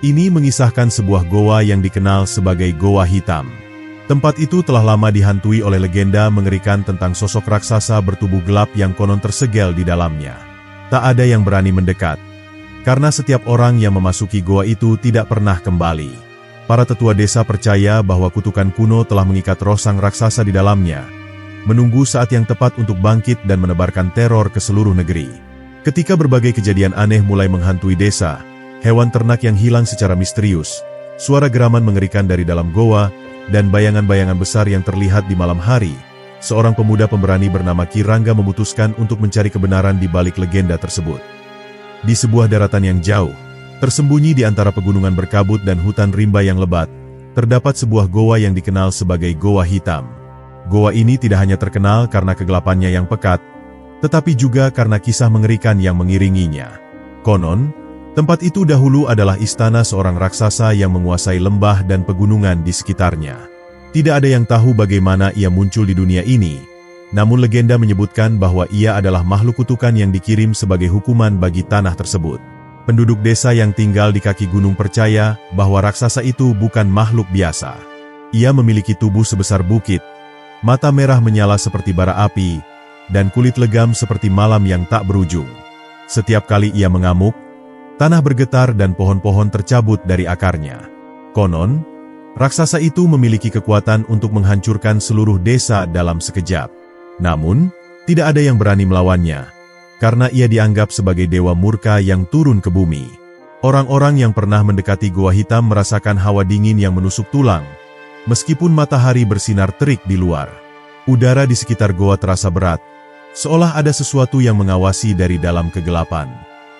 Ini mengisahkan sebuah goa yang dikenal sebagai Goa Hitam. Tempat itu telah lama dihantui oleh legenda mengerikan tentang sosok raksasa bertubuh gelap yang konon tersegel di dalamnya. Tak ada yang berani mendekat, karena setiap orang yang memasuki goa itu tidak pernah kembali. Para tetua desa percaya bahwa kutukan kuno telah mengikat roh sang raksasa di dalamnya, menunggu saat yang tepat untuk bangkit dan menebarkan teror ke seluruh negeri. Ketika berbagai kejadian aneh mulai menghantui desa, hewan ternak yang hilang secara misterius, suara geraman mengerikan dari dalam goa, dan bayangan-bayangan besar yang terlihat di malam hari, seorang pemuda pemberani bernama Ki Rangga memutuskan untuk mencari kebenaran di balik legenda tersebut. Di sebuah daratan yang jauh, tersembunyi di antara pegunungan berkabut dan hutan rimba yang lebat, terdapat sebuah goa yang dikenal sebagai Goa Hitam. Goa ini tidak hanya terkenal karena kegelapannya yang pekat, tetapi juga karena kisah mengerikan yang mengiringinya. Konon, tempat itu dahulu adalah istana seorang raksasa yang menguasai lembah dan pegunungan di sekitarnya. Tidak ada yang tahu bagaimana ia muncul di dunia ini, namun legenda menyebutkan bahwa ia adalah makhluk kutukan yang dikirim sebagai hukuman bagi tanah tersebut. Penduduk desa yang tinggal di kaki gunung percaya bahwa raksasa itu bukan makhluk biasa. Ia memiliki tubuh sebesar bukit, mata merah menyala seperti bara api, dan kulit legam seperti malam yang tak berujung. Setiap kali ia mengamuk, tanah bergetar dan pohon-pohon tercabut dari akarnya. Konon, raksasa itu memiliki kekuatan untuk menghancurkan seluruh desa dalam sekejap. Namun, tidak ada yang berani melawannya, karena ia dianggap sebagai dewa murka yang turun ke bumi. Orang-orang yang pernah mendekati Goa Hitam merasakan hawa dingin yang menusuk tulang, meskipun matahari bersinar terik di luar. Udara di sekitar goa terasa berat, seolah ada sesuatu yang mengawasi dari dalam kegelapan.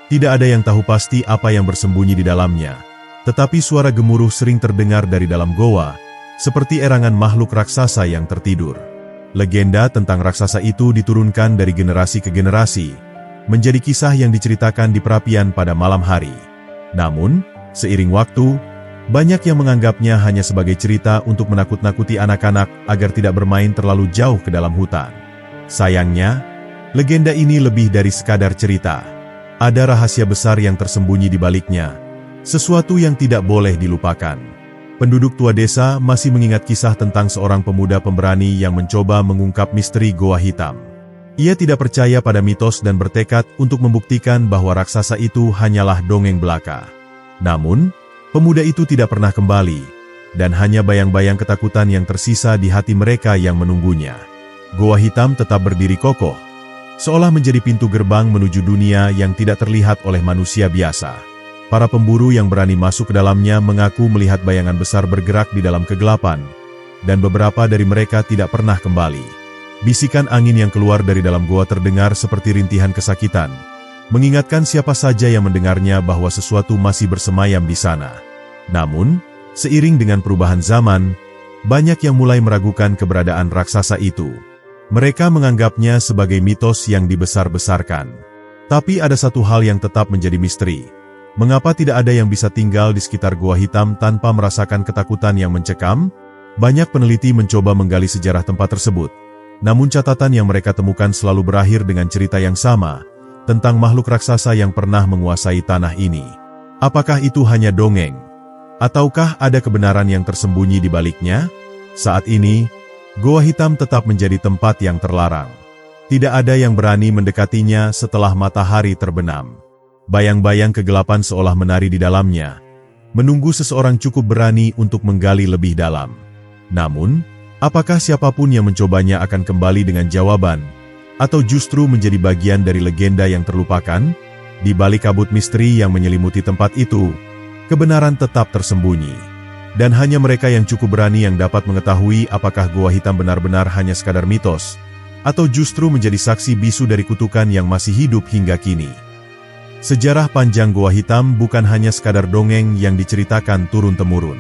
Tidak ada yang tahu pasti apa yang bersembunyi di dalamnya, tetapi suara gemuruh sering terdengar dari dalam goa, seperti erangan makhluk raksasa yang tertidur. Legenda tentang raksasa itu diturunkan dari generasi ke generasi, menjadi kisah yang diceritakan di perapian pada malam hari. Namun, seiring waktu, banyak yang menganggapnya hanya sebagai cerita untuk menakut-nakuti anak-anak agar tidak bermain terlalu jauh ke dalam hutan. Sayangnya, legenda ini lebih dari sekadar cerita. Ada rahasia besar yang tersembunyi di baliknya, sesuatu yang tidak boleh dilupakan. Penduduk tua desa masih mengingat kisah tentang seorang pemuda pemberani yang mencoba mengungkap misteri Goa Hitam. Ia tidak percaya pada mitos dan bertekad untuk membuktikan bahwa raksasa itu hanyalah dongeng belaka. Namun, pemuda itu tidak pernah kembali, dan hanya bayang-bayang ketakutan yang tersisa di hati mereka yang menunggunya. Goa Hitam tetap berdiri kokoh, seolah menjadi pintu gerbang menuju dunia yang tidak terlihat oleh manusia biasa. Para pemburu yang berani masuk ke dalamnya mengaku melihat bayangan besar bergerak di dalam kegelapan, dan beberapa dari mereka tidak pernah kembali. Bisikan angin yang keluar dari dalam goa terdengar seperti rintihan kesakitan, mengingatkan siapa saja yang mendengarnya bahwa sesuatu masih bersemayam di sana. Namun, seiring dengan perubahan zaman, banyak yang mulai meragukan keberadaan raksasa itu. Mereka menganggapnya sebagai mitos yang dibesar-besarkan. Tapi ada satu hal yang tetap menjadi misteri. Mengapa tidak ada yang bisa tinggal di sekitar Goa Hitam tanpa merasakan ketakutan yang mencekam? Banyak peneliti mencoba menggali sejarah tempat tersebut, namun catatan yang mereka temukan selalu berakhir dengan cerita yang sama, tentang makhluk raksasa yang pernah menguasai tanah ini. Apakah itu hanya dongeng? Ataukah ada kebenaran yang tersembunyi di baliknya? Saat ini, Goa Hitam tetap menjadi tempat yang terlarang. Tidak ada yang berani mendekatinya setelah matahari terbenam. Bayang-bayang kegelapan seolah menari di dalamnya, menunggu seseorang cukup berani untuk menggali lebih dalam. Namun, apakah siapapun yang mencobanya akan kembali dengan jawaban, atau justru menjadi bagian dari legenda yang terlupakan? Di balik kabut misteri yang menyelimuti tempat itu, kebenaran tetap tersembunyi. Dan hanya mereka yang cukup berani yang dapat mengetahui apakah Goa Hitam benar-benar hanya sekadar mitos, atau justru menjadi saksi bisu dari kutukan yang masih hidup hingga kini. Sejarah panjang Goa Hitam bukan hanya sekadar dongeng yang diceritakan turun-temurun.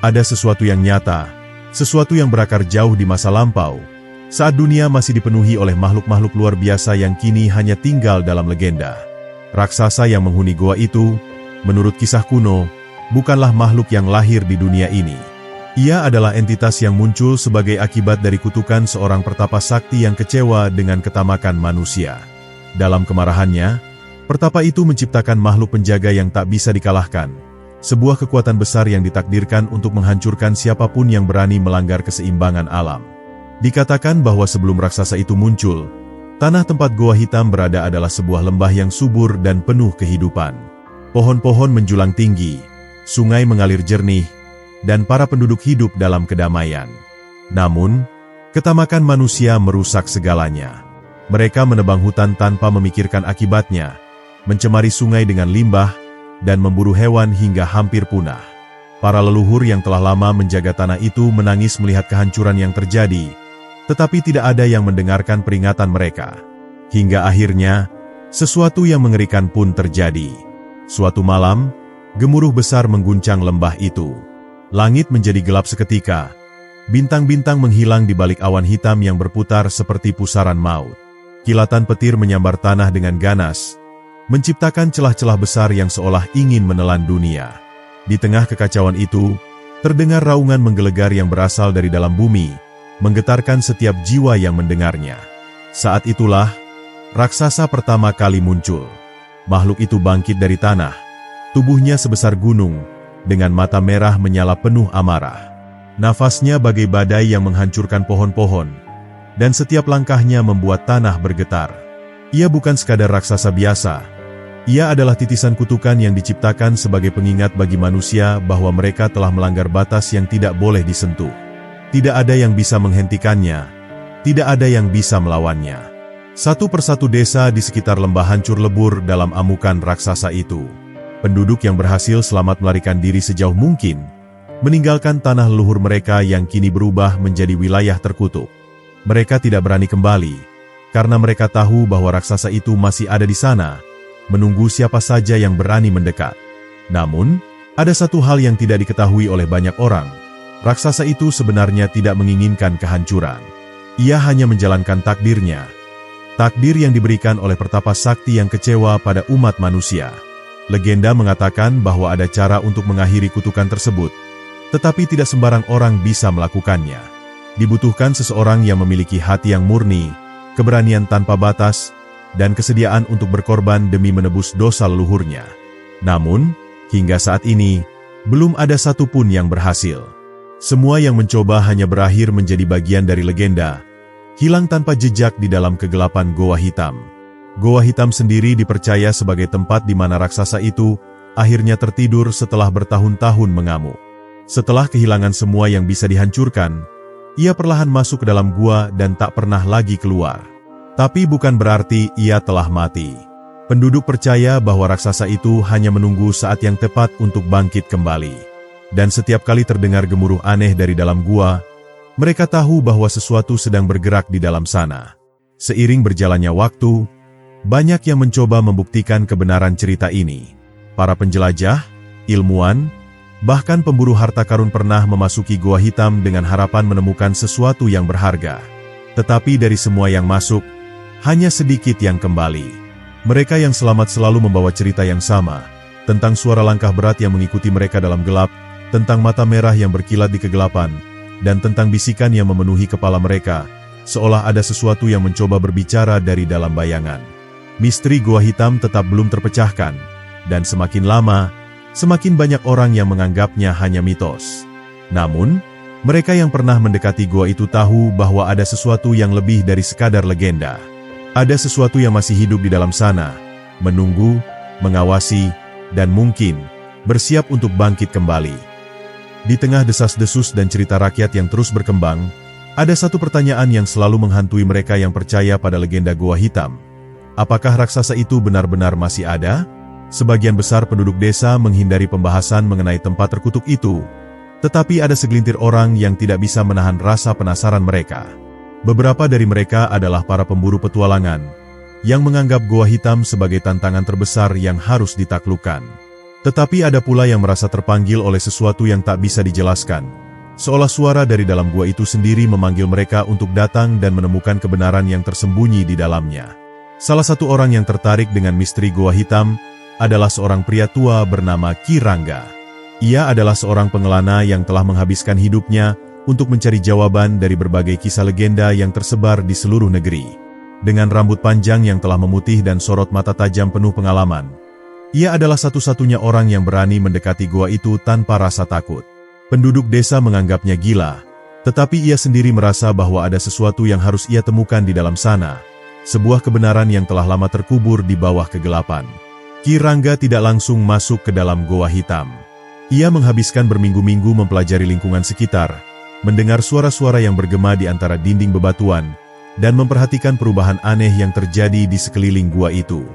Ada sesuatu yang nyata, sesuatu yang berakar jauh di masa lampau, saat dunia masih dipenuhi oleh makhluk-makhluk luar biasa yang kini hanya tinggal dalam legenda. Raksasa yang menghuni goa itu, menurut kisah kuno, bukanlah makhluk yang lahir di dunia ini. Ia adalah entitas yang muncul sebagai akibat dari kutukan seorang pertapa sakti yang kecewa dengan ketamakan manusia. Dalam kemarahannya, pertapa itu menciptakan makhluk penjaga yang tak bisa dikalahkan, sebuah kekuatan besar yang ditakdirkan untuk menghancurkan siapapun yang berani melanggar keseimbangan alam. Dikatakan bahwa sebelum raksasa itu muncul, tanah tempat Goa Hitam berada adalah sebuah lembah yang subur dan penuh kehidupan. Pohon-pohon menjulang tinggi, sungai mengalir jernih, dan para penduduk hidup dalam kedamaian. Namun, ketamakan manusia merusak segalanya. Mereka menebang hutan tanpa memikirkan akibatnya, mencemari sungai dengan limbah, dan memburu hewan hingga hampir punah. Para leluhur yang telah lama menjaga tanah itu menangis melihat kehancuran yang terjadi, tetapi tidak ada yang mendengarkan peringatan mereka. Hingga akhirnya, sesuatu yang mengerikan pun terjadi. Suatu malam, gemuruh besar mengguncang lembah itu. Langit menjadi gelap seketika. Bintang-bintang menghilang di balik awan hitam yang berputar seperti pusaran maut. Kilatan petir menyambar tanah dengan ganas, menciptakan celah-celah besar yang seolah ingin menelan dunia. Di tengah kekacauan itu, terdengar raungan menggelegar yang berasal dari dalam bumi, menggetarkan setiap jiwa yang mendengarnya. Saat itulah, raksasa pertama kali muncul. Makhluk itu bangkit dari tanah, tubuhnya sebesar gunung, dengan mata merah menyala penuh amarah. Nafasnya bagai badai yang menghancurkan pohon-pohon, dan setiap langkahnya membuat tanah bergetar. Ia bukan sekadar raksasa biasa. Ia adalah titisan kutukan yang diciptakan sebagai pengingat bagi manusia bahwa mereka telah melanggar batas yang tidak boleh disentuh. Tidak ada yang bisa menghentikannya, tidak ada yang bisa melawannya. Satu persatu desa di sekitar lembah hancur lebur dalam amukan raksasa itu. Penduduk yang berhasil selamat melarikan diri sejauh mungkin, meninggalkan tanah leluhur mereka yang kini berubah menjadi wilayah terkutuk. Mereka tidak berani kembali, karena mereka tahu bahwa raksasa itu masih ada di sana, menunggu siapa saja yang berani mendekat. Namun, ada satu hal yang tidak diketahui oleh banyak orang. Raksasa itu sebenarnya tidak menginginkan kehancuran. Ia hanya menjalankan takdirnya. Takdir yang diberikan oleh pertapa sakti yang kecewa pada umat manusia. Legenda mengatakan bahwa ada cara untuk mengakhiri kutukan tersebut, tetapi tidak sembarang orang bisa melakukannya. Dibutuhkan seseorang yang memiliki hati yang murni, keberanian tanpa batas, dan kesediaan untuk berkorban demi menebus dosa leluhurnya. Namun, hingga saat ini, belum ada satupun yang berhasil. Semua yang mencoba hanya berakhir menjadi bagian dari legenda, hilang tanpa jejak di dalam kegelapan Goa Hitam. Goa Hitam sendiri dipercaya sebagai tempat di mana raksasa itu akhirnya tertidur setelah bertahun-tahun mengamuk. Setelah kehilangan semua yang bisa dihancurkan, ia perlahan masuk ke dalam gua dan tak pernah lagi keluar. Tapi bukan berarti ia telah mati. Penduduk percaya bahwa raksasa itu hanya menunggu saat yang tepat untuk bangkit kembali. Dan setiap kali terdengar gemuruh aneh dari dalam gua, mereka tahu bahwa sesuatu sedang bergerak di dalam sana. Seiring berjalannya waktu, banyak yang mencoba membuktikan kebenaran cerita ini. Para penjelajah, ilmuwan, bahkan pemburu harta karun pernah memasuki Goa Hitam dengan harapan menemukan sesuatu yang berharga. Tetapi dari semua yang masuk, hanya sedikit yang kembali. Mereka yang selamat selalu membawa cerita yang sama, tentang suara langkah berat yang mengikuti mereka dalam gelap, tentang mata merah yang berkilat di kegelapan, dan tentang bisikan yang memenuhi kepala mereka, seolah ada sesuatu yang mencoba berbicara dari dalam bayangan. Misteri Goa Hitam tetap belum terpecahkan, dan semakin lama, semakin banyak orang yang menganggapnya hanya mitos. Namun, mereka yang pernah mendekati gua itu tahu bahwa ada sesuatu yang lebih dari sekadar legenda. Ada sesuatu yang masih hidup di dalam sana, menunggu, mengawasi, dan mungkin bersiap untuk bangkit kembali. Di tengah desas-desus dan cerita rakyat yang terus berkembang, ada satu pertanyaan yang selalu menghantui mereka yang percaya pada legenda Goa Hitam. Apakah raksasa itu benar-benar masih ada? Sebagian besar penduduk desa menghindari pembahasan mengenai tempat terkutuk itu, tetapi ada segelintir orang yang tidak bisa menahan rasa penasaran mereka. Beberapa dari mereka adalah para pemburu petualangan, yang menganggap Goa Hitam sebagai tantangan terbesar yang harus ditaklukkan. Tetapi ada pula yang merasa terpanggil oleh sesuatu yang tak bisa dijelaskan, seolah suara dari dalam gua itu sendiri memanggil mereka untuk datang dan menemukan kebenaran yang tersembunyi di dalamnya. Salah satu orang yang tertarik dengan misteri Goa Hitam adalah seorang pria tua bernama Ki Rangga. Ia adalah seorang pengelana yang telah menghabiskan hidupnya untuk mencari jawaban dari berbagai kisah legenda yang tersebar di seluruh negeri. Dengan rambut panjang yang telah memutih dan sorot mata tajam penuh pengalaman, Ia adalah satu-satunya orang yang berani mendekati gua itu tanpa rasa takut. Penduduk desa menganggapnya gila, tetapi ia sendiri merasa bahwa ada sesuatu yang harus ia temukan di dalam sana, sebuah kebenaran yang telah lama terkubur di bawah kegelapan. Ki Rangga tidak langsung masuk ke dalam goa hitam. Ia menghabiskan berminggu-minggu mempelajari lingkungan sekitar, mendengar suara-suara yang bergema di antara dinding bebatuan, dan memperhatikan perubahan aneh yang terjadi di sekeliling gua itu.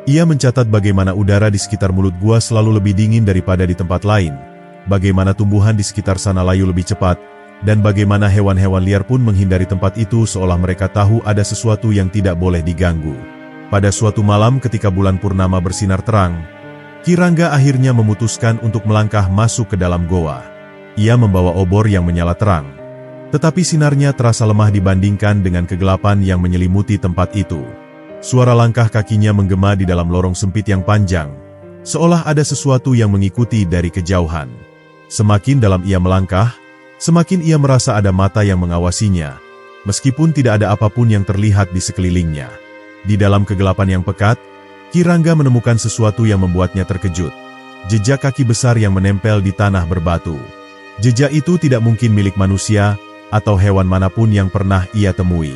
Ia mencatat bagaimana udara di sekitar mulut gua selalu lebih dingin daripada di tempat lain, bagaimana tumbuhan di sekitar sana layu lebih cepat, dan bagaimana hewan-hewan liar pun menghindari tempat itu seolah mereka tahu ada sesuatu yang tidak boleh diganggu. Pada suatu malam ketika bulan purnama bersinar terang, Ki Rangga akhirnya memutuskan untuk melangkah masuk ke dalam goa. Ia membawa obor yang menyala terang, tetapi sinarnya terasa lemah dibandingkan dengan kegelapan yang menyelimuti tempat itu. Suara langkah kakinya menggema di dalam lorong sempit yang panjang, seolah ada sesuatu yang mengikuti dari kejauhan. Semakin dalam ia melangkah, semakin ia merasa ada mata yang mengawasinya, meskipun tidak ada apapun yang terlihat di sekelilingnya. Di dalam kegelapan yang pekat, Ki Rangga menemukan sesuatu yang membuatnya terkejut. Jejak kaki besar yang menempel di tanah berbatu. Jejak itu tidak mungkin milik manusia atau hewan manapun yang pernah ia temui.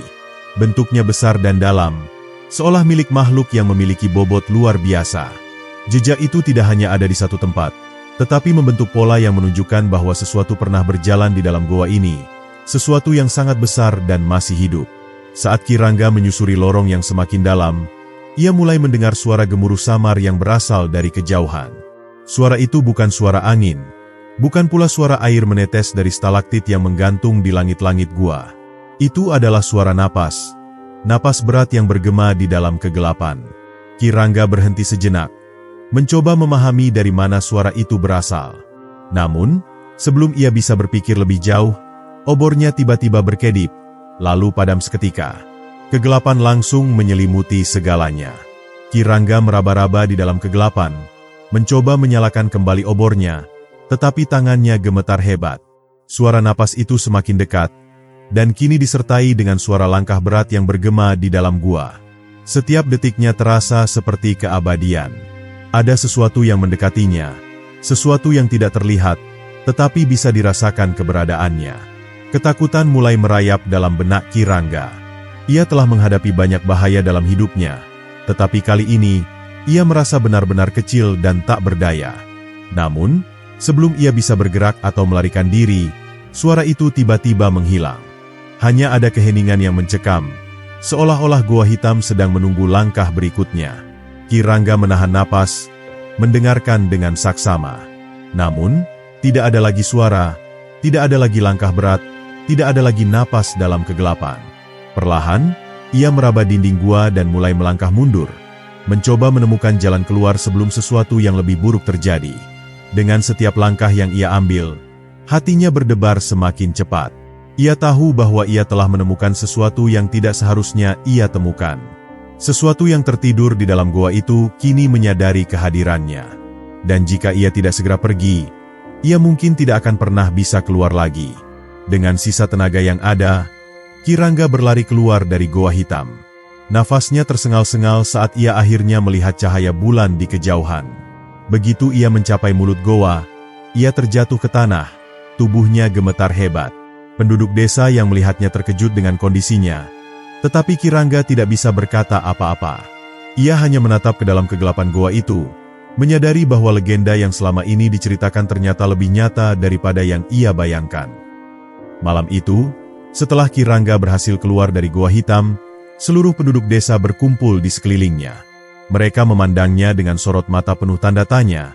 Bentuknya besar dan dalam, seolah milik makhluk yang memiliki bobot luar biasa. Jejak itu tidak hanya ada di satu tempat, tetapi membentuk pola yang menunjukkan bahwa sesuatu pernah berjalan di dalam goa ini, sesuatu yang sangat besar dan masih hidup. Saat Ki Rangga menyusuri lorong yang semakin dalam, ia mulai mendengar suara gemuruh samar yang berasal dari kejauhan. Suara itu bukan suara angin, bukan pula suara air menetes dari stalaktit yang menggantung di langit-langit gua. Itu adalah suara napas, napas berat yang bergema di dalam kegelapan. Ki Rangga berhenti sejenak, mencoba memahami dari mana suara itu berasal. Namun, sebelum ia bisa berpikir lebih jauh, obornya tiba-tiba berkedip, lalu padam seketika. Kegelapan langsung menyelimuti segalanya. Ki Rangga meraba-raba di dalam kegelapan, mencoba menyalakan kembali obornya, tetapi tangannya gemetar hebat. Suara napas itu semakin dekat, dan kini disertai dengan suara langkah berat yang bergema di dalam gua. Setiap detiknya terasa seperti keabadian. Ada sesuatu yang mendekatinya, sesuatu yang tidak terlihat, tetapi bisa dirasakan keberadaannya. Ketakutan mulai merayap dalam benak Ki Rangga. Ia telah menghadapi banyak bahaya dalam hidupnya, tetapi kali ini, ia merasa benar-benar kecil dan tak berdaya. Namun, sebelum ia bisa bergerak atau melarikan diri, suara itu tiba-tiba menghilang. Hanya ada keheningan yang mencekam, seolah-olah gua hitam sedang menunggu langkah berikutnya. Ki Rangga menahan napas, mendengarkan dengan saksama. Namun, tidak ada lagi suara, tidak ada lagi langkah berat, tidak ada lagi napas dalam kegelapan. Perlahan, ia meraba dinding gua dan mulai melangkah mundur, mencoba menemukan jalan keluar sebelum sesuatu yang lebih buruk terjadi. Dengan setiap langkah yang ia ambil, hatinya berdebar semakin cepat. Ia tahu bahwa ia telah menemukan sesuatu yang tidak seharusnya ia temukan. Sesuatu yang tertidur di dalam goa itu kini menyadari kehadirannya. Dan jika ia tidak segera pergi, ia mungkin tidak akan pernah bisa keluar lagi. Dengan sisa tenaga yang ada, Ki Rangga berlari keluar dari goa hitam. Nafasnya tersengal-sengal saat ia akhirnya melihat cahaya bulan di kejauhan. Begitu ia mencapai mulut goa, ia terjatuh ke tanah, tubuhnya gemetar hebat. Penduduk desa yang melihatnya terkejut dengan kondisinya, tetapi Ki Rangga tidak bisa berkata apa-apa. Ia hanya menatap ke dalam kegelapan goa itu, menyadari bahwa legenda yang selama ini diceritakan ternyata lebih nyata daripada yang ia bayangkan. Malam itu, setelah Ki Rangga berhasil keluar dari goa hitam, seluruh penduduk desa berkumpul di sekelilingnya. Mereka memandangnya dengan sorot mata penuh tanda tanya,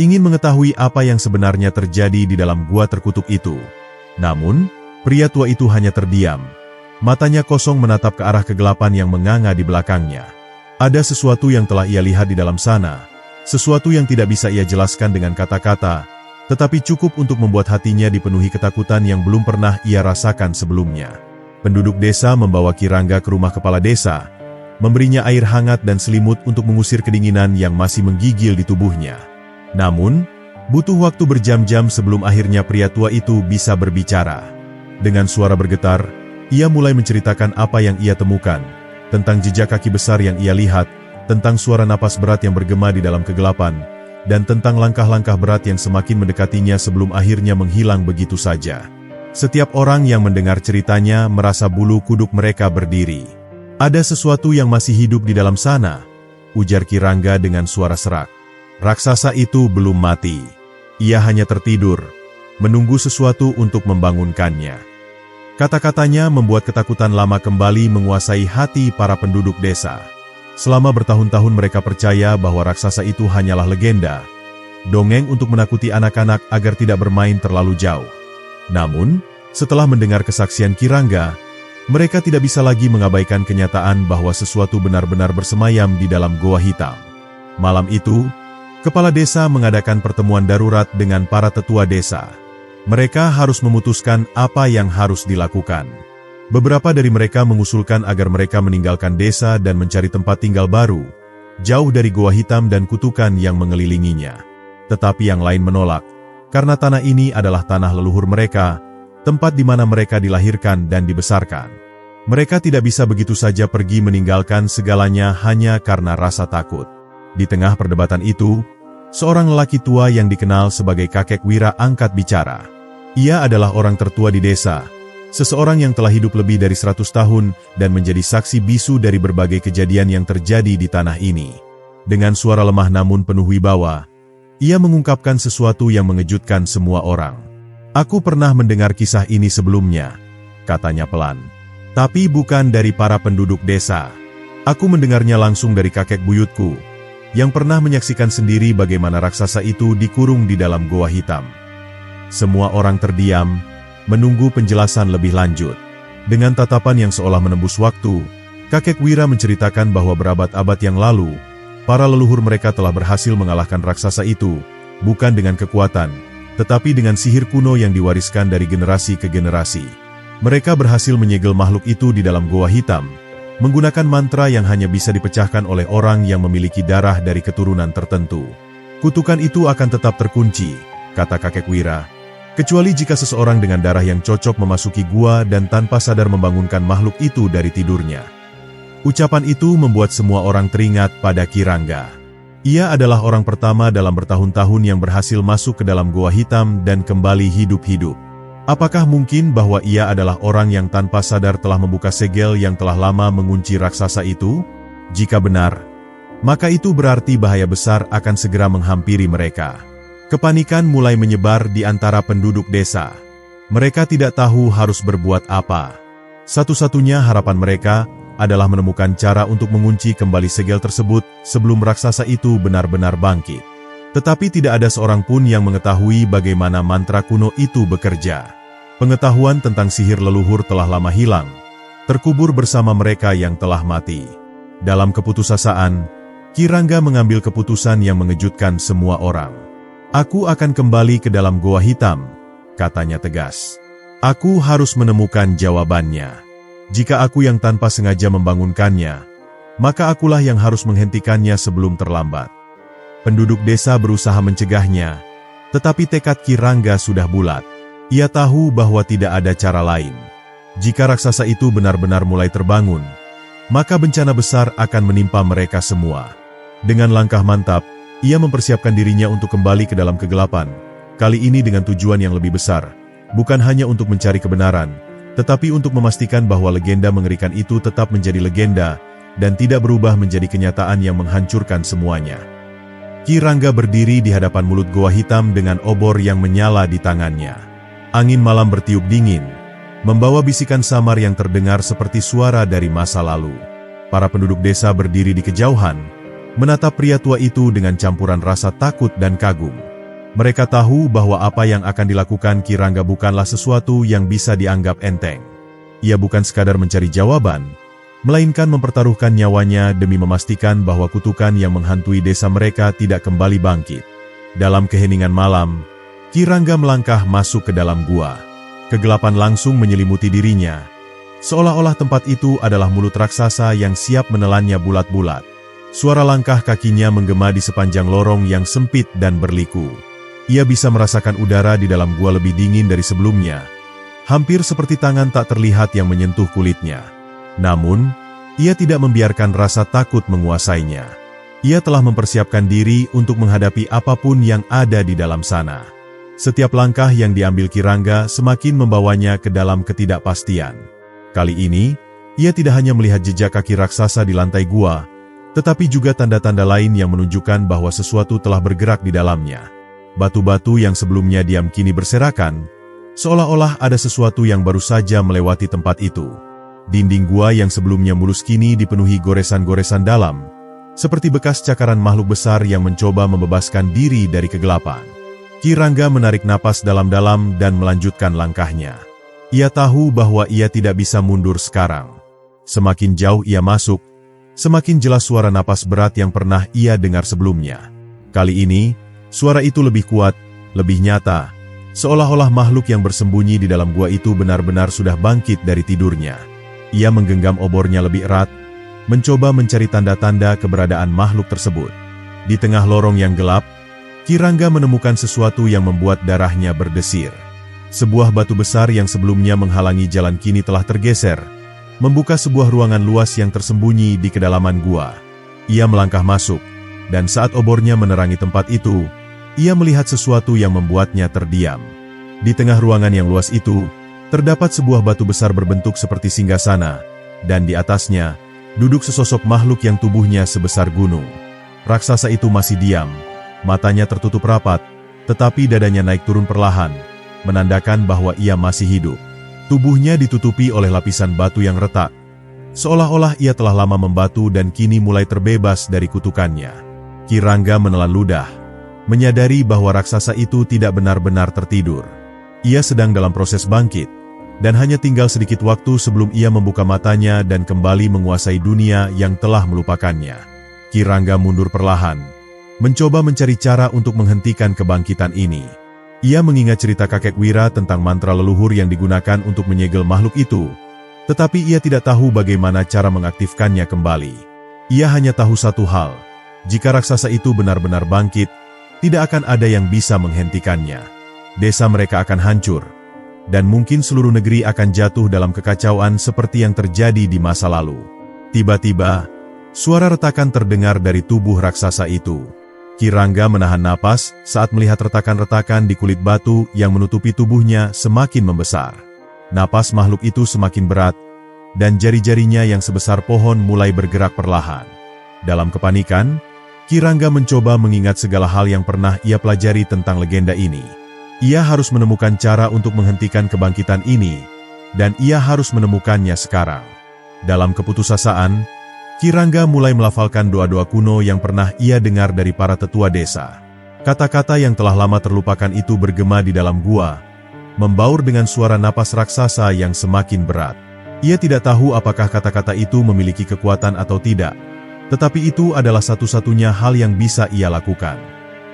ingin mengetahui apa yang sebenarnya terjadi di dalam gua terkutuk itu. Namun, pria tua itu hanya terdiam. Matanya kosong menatap ke arah kegelapan yang menganga di belakangnya. Ada sesuatu yang telah ia lihat di dalam sana, sesuatu yang tidak bisa ia jelaskan dengan kata-kata, tetapi cukup untuk membuat hatinya dipenuhi ketakutan yang belum pernah ia rasakan sebelumnya. Penduduk desa membawa Ki Rangga ke rumah kepala desa, memberinya air hangat dan selimut untuk mengusir kedinginan yang masih menggigil di tubuhnya. Namun, butuh waktu berjam-jam sebelum akhirnya pria tua itu bisa berbicara. Dengan suara bergetar, ia mulai menceritakan apa yang ia temukan, tentang jejak kaki besar yang ia lihat, tentang suara napas berat yang bergema di dalam kegelapan, dan tentang langkah-langkah berat yang semakin mendekatinya sebelum akhirnya menghilang begitu saja. Setiap orang yang mendengar ceritanya merasa bulu kuduk mereka berdiri. "Ada sesuatu yang masih hidup di dalam sana," ujar Ki Rangga dengan suara serak. "Raksasa itu belum mati. Ia hanya tertidur, menunggu sesuatu untuk membangunkannya." Kata-katanya membuat ketakutan lama kembali menguasai hati para penduduk desa. Selama bertahun-tahun mereka percaya bahwa raksasa itu hanyalah legenda, dongeng untuk menakuti anak-anak agar tidak bermain terlalu jauh. Namun, setelah mendengar kesaksian Ki Rangga, mereka tidak bisa lagi mengabaikan kenyataan bahwa sesuatu benar-benar bersemayam di dalam goa hitam. Malam itu, kepala desa mengadakan pertemuan darurat dengan para tetua desa. Mereka harus memutuskan apa yang harus dilakukan. Beberapa dari mereka mengusulkan agar mereka meninggalkan desa dan mencari tempat tinggal baru, jauh dari goa hitam dan kutukan yang mengelilinginya. Tetapi yang lain menolak, karena tanah ini adalah tanah leluhur mereka, tempat di mana mereka dilahirkan dan dibesarkan. Mereka tidak bisa begitu saja pergi meninggalkan segalanya hanya karena rasa takut. Di tengah perdebatan itu, seorang lelaki tua yang dikenal sebagai kakek Wira angkat bicara. Ia adalah orang tertua di desa, seseorang yang telah hidup lebih dari 100 tahun dan menjadi saksi bisu dari berbagai kejadian yang terjadi di tanah ini. Dengan suara lemah namun penuh wibawa, ia mengungkapkan sesuatu yang mengejutkan semua orang. "Aku pernah mendengar kisah ini sebelumnya," katanya pelan. "Tapi bukan dari para penduduk desa. Aku mendengarnya langsung dari kakek buyutku, yang pernah menyaksikan sendiri bagaimana raksasa itu dikurung di dalam goa hitam." Semua orang terdiam, menunggu penjelasan lebih lanjut. Dengan tatapan yang seolah menembus waktu, kakek Wira menceritakan bahwa berabad-abad yang lalu, para leluhur mereka telah berhasil mengalahkan raksasa itu, bukan dengan kekuatan, tetapi dengan sihir kuno yang diwariskan dari generasi ke generasi. Mereka berhasil menyegel makhluk itu di dalam goa hitam, menggunakan mantra yang hanya bisa dipecahkan oleh orang yang memiliki darah dari keturunan tertentu. "Kutukan itu akan tetap terkunci," kata kakek Wira, "kecuali jika seseorang dengan darah yang cocok memasuki gua dan tanpa sadar membangunkan makhluk itu dari tidurnya." Ucapan itu membuat semua orang teringat pada Ki Rangga. Ia adalah orang pertama dalam bertahun-tahun yang berhasil masuk ke dalam goa hitam dan kembali hidup-hidup. Apakah mungkin bahwa ia adalah orang yang tanpa sadar telah membuka segel yang telah lama mengunci raksasa itu? Jika benar, maka itu berarti bahaya besar akan segera menghampiri mereka. Kepanikan mulai menyebar di antara penduduk desa. Mereka tidak tahu harus berbuat apa. Satu-satunya harapan mereka adalah menemukan cara untuk mengunci kembali segel tersebut sebelum raksasa itu benar-benar bangkit. Tetapi tidak ada seorang pun yang mengetahui bagaimana mantra kuno itu bekerja. Pengetahuan tentang sihir leluhur telah lama hilang, terkubur bersama mereka yang telah mati. Dalam keputusasaan, Ki Rangga mengambil keputusan yang mengejutkan semua orang. "Aku akan kembali ke dalam goa hitam," katanya tegas. "Aku harus menemukan jawabannya. Jika aku yang tanpa sengaja membangunkannya, maka akulah yang harus menghentikannya sebelum terlambat." Penduduk desa berusaha mencegahnya, tetapi tekad Ki Rangga sudah bulat. Ia tahu bahwa tidak ada cara lain. Jika raksasa itu benar-benar mulai terbangun, maka bencana besar akan menimpa mereka semua. Dengan langkah mantap, ia mempersiapkan dirinya untuk kembali ke dalam kegelapan, kali ini dengan tujuan yang lebih besar, bukan hanya untuk mencari kebenaran, tetapi untuk memastikan bahwa legenda mengerikan itu tetap menjadi legenda, dan tidak berubah menjadi kenyataan yang menghancurkan semuanya. Ki Rangga berdiri di hadapan mulut goa hitam dengan obor yang menyala di tangannya. Angin malam bertiup dingin, membawa bisikan samar yang terdengar seperti suara dari masa lalu. Para penduduk desa berdiri di kejauhan, menatap pria tua itu dengan campuran rasa takut dan kagum. Mereka tahu bahwa apa yang akan dilakukan Ki Rangga bukanlah sesuatu yang bisa dianggap enteng. Ia bukan sekadar mencari jawaban, melainkan mempertaruhkan nyawanya demi memastikan bahwa kutukan yang menghantui desa mereka tidak kembali bangkit. Dalam keheningan malam, Ki Rangga melangkah masuk ke dalam gua. Kegelapan langsung menyelimuti dirinya, seolah-olah tempat itu adalah mulut raksasa yang siap menelannya bulat-bulat. Suara langkah kakinya menggema di sepanjang lorong yang sempit dan berliku. Ia bisa merasakan udara di dalam gua lebih dingin dari sebelumnya, hampir seperti tangan tak terlihat yang menyentuh kulitnya. Namun, ia tidak membiarkan rasa takut menguasainya. Ia telah mempersiapkan diri untuk menghadapi apapun yang ada di dalam sana. Setiap langkah yang diambil Kirangga semakin membawanya ke dalam ketidakpastian. Kali ini, ia tidak hanya melihat jejak kaki raksasa di lantai gua, tetapi juga tanda-tanda lain yang menunjukkan bahwa sesuatu telah bergerak di dalamnya. Batu-batu yang sebelumnya diam kini berserakan, seolah-olah ada sesuatu yang baru saja melewati tempat itu. Dinding gua yang sebelumnya mulus kini dipenuhi goresan-goresan dalam, seperti bekas cakaran makhluk besar yang mencoba membebaskan diri dari kegelapan. Kirangga menarik napas dalam-dalam dan melanjutkan langkahnya. Ia tahu bahwa ia tidak bisa mundur sekarang. Semakin jauh ia masuk, semakin jelas suara napas berat yang pernah ia dengar sebelumnya. Kali ini, suara itu lebih kuat, lebih nyata, seolah-olah makhluk yang bersembunyi di dalam gua itu benar-benar sudah bangkit dari tidurnya. Ia menggenggam obornya lebih erat, mencoba mencari tanda-tanda keberadaan makhluk tersebut. Di tengah lorong yang gelap, Kirangga menemukan sesuatu yang membuat darahnya berdesir. Sebuah batu besar yang sebelumnya menghalangi jalan kini telah tergeser, membuka sebuah ruangan luas yang tersembunyi di kedalaman gua. Ia melangkah masuk, dan saat obornya menerangi tempat itu, ia melihat sesuatu yang membuatnya terdiam. Di tengah ruangan yang luas itu, terdapat sebuah batu besar berbentuk seperti singgasana, dan di atasnya, duduk sesosok makhluk yang tubuhnya sebesar gunung. Raksasa itu masih diam, matanya tertutup rapat, tetapi dadanya naik turun perlahan, menandakan bahwa ia masih hidup. Tubuhnya ditutupi oleh lapisan batu yang retak, seolah-olah ia telah lama membatu dan kini mulai terbebas dari kutukannya. Kirangga menelan ludah, menyadari bahwa raksasa itu tidak benar-benar tertidur. Ia sedang dalam proses bangkit, dan hanya tinggal sedikit waktu sebelum ia membuka matanya dan kembali menguasai dunia yang telah melupakannya. Kirangga mundur perlahan, mencoba mencari cara untuk menghentikan kebangkitan ini. Ia mengingat cerita kakek Wira tentang mantra leluhur yang digunakan untuk menyegel makhluk itu, tetapi ia tidak tahu bagaimana cara mengaktifkannya kembali. Ia hanya tahu satu hal, jika raksasa itu benar-benar bangkit, tidak akan ada yang bisa menghentikannya. Desa mereka akan hancur, dan mungkin seluruh negeri akan jatuh dalam kekacauan seperti yang terjadi di masa lalu. Tiba-tiba, suara retakan terdengar dari tubuh raksasa itu. Kirangga menahan napas saat melihat retakan-retakan di kulit batu yang menutupi tubuhnya semakin membesar. Napas makhluk itu semakin berat, dan jari-jarinya yang sebesar pohon mulai bergerak perlahan. Dalam kepanikan, Kirangga mencoba mengingat segala hal yang pernah ia pelajari tentang legenda ini. Ia harus menemukan cara untuk menghentikan kebangkitan ini, dan ia harus menemukannya sekarang. Dalam keputusasaan, Kirangga mulai melafalkan doa-doa kuno yang pernah ia dengar dari para tetua desa. Kata-kata yang telah lama terlupakan itu bergema di dalam gua, membaur dengan suara napas raksasa yang semakin berat. Ia tidak tahu apakah kata-kata itu memiliki kekuatan atau tidak, tetapi itu adalah satu-satunya hal yang bisa ia lakukan.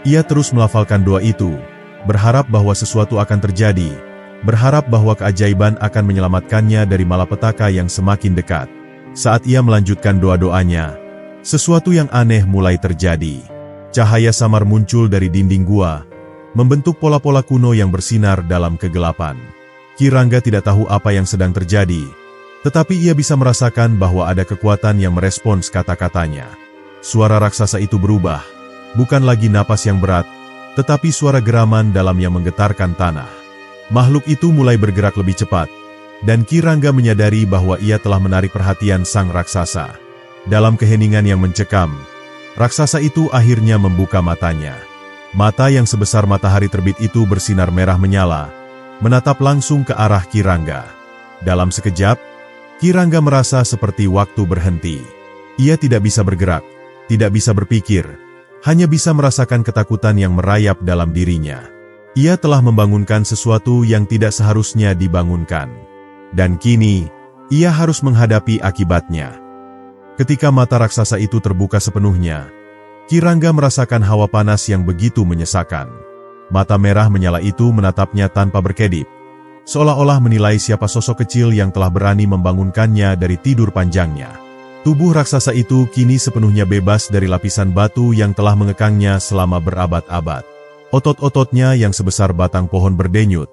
Ia terus melafalkan doa itu, berharap bahwa sesuatu akan terjadi, berharap bahwa keajaiban akan menyelamatkannya dari malapetaka yang semakin dekat. Saat ia melanjutkan doa-doanya, sesuatu yang aneh mulai terjadi. Cahaya samar muncul dari dinding gua, membentuk pola-pola kuno yang bersinar dalam kegelapan. Kirangga tidak tahu apa yang sedang terjadi, tetapi ia bisa merasakan bahwa ada kekuatan yang merespons kata-katanya. Suara raksasa itu berubah, bukan lagi napas yang berat, tetapi suara geraman dalam yang menggetarkan tanah. Makhluk itu mulai bergerak lebih cepat, dan Kirangga menyadari bahwa ia telah menarik perhatian sang raksasa. Dalam keheningan yang mencekam, raksasa itu akhirnya membuka matanya. Mata yang sebesar matahari terbit itu bersinar merah menyala, menatap langsung ke arah Kirangga. Dalam sekejap, Kirangga merasa seperti waktu berhenti. Ia tidak bisa bergerak, tidak bisa berpikir, hanya bisa merasakan ketakutan yang merayap dalam dirinya. Ia telah membangunkan sesuatu yang tidak seharusnya dibangunkan. Dan kini, ia harus menghadapi akibatnya. Ketika mata raksasa itu terbuka sepenuhnya, Kirangga merasakan hawa panas yang begitu menyesakan. Mata merah menyala itu menatapnya tanpa berkedip, seolah-olah menilai siapa sosok kecil yang telah berani membangunkannya dari tidur panjangnya. Tubuh raksasa itu kini sepenuhnya bebas dari lapisan batu yang telah mengekangnya selama berabad-abad. Otot-ototnya yang sebesar batang pohon berdenyut,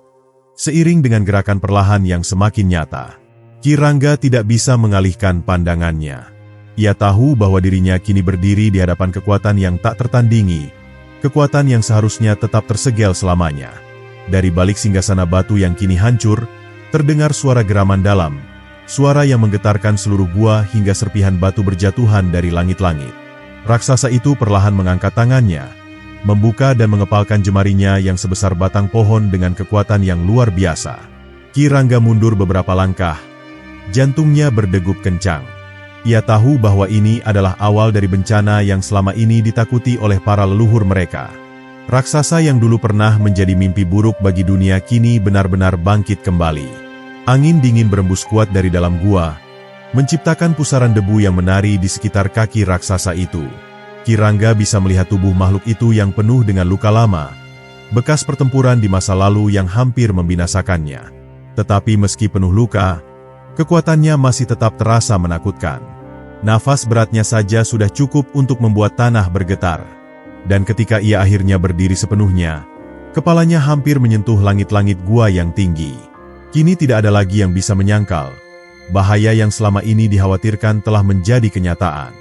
seiring dengan gerakan perlahan yang semakin nyata. Kirangga tidak bisa mengalihkan pandangannya. Ia tahu bahwa dirinya kini berdiri di hadapan kekuatan yang tak tertandingi, kekuatan yang seharusnya tetap tersegel selamanya. Dari balik singgasana batu yang kini hancur, terdengar suara geraman dalam, suara yang menggetarkan seluruh gua hingga serpihan batu berjatuhan dari langit-langit. Raksasa itu perlahan mengangkat tangannya, membuka dan mengepalkan jemarinya yang sebesar batang pohon dengan kekuatan yang luar biasa. Ki Rangga mundur beberapa langkah, jantungnya berdegup kencang. Ia tahu bahwa ini adalah awal dari bencana yang selama ini ditakuti oleh para leluhur mereka. Raksasa yang dulu pernah menjadi mimpi buruk bagi dunia kini benar-benar bangkit kembali. Angin dingin berembus kuat dari dalam gua, menciptakan pusaran debu yang menari di sekitar kaki raksasa itu. Ki Rangga bisa melihat tubuh makhluk itu yang penuh dengan luka lama, bekas pertempuran di masa lalu yang hampir membinasakannya. Tetapi meski penuh luka, kekuatannya masih tetap terasa menakutkan. Nafas beratnya saja sudah cukup untuk membuat tanah bergetar. Dan ketika ia akhirnya berdiri sepenuhnya, kepalanya hampir menyentuh langit-langit gua yang tinggi. Kini tidak ada lagi yang bisa menyangkal. Bahaya yang selama ini dikhawatirkan telah menjadi kenyataan.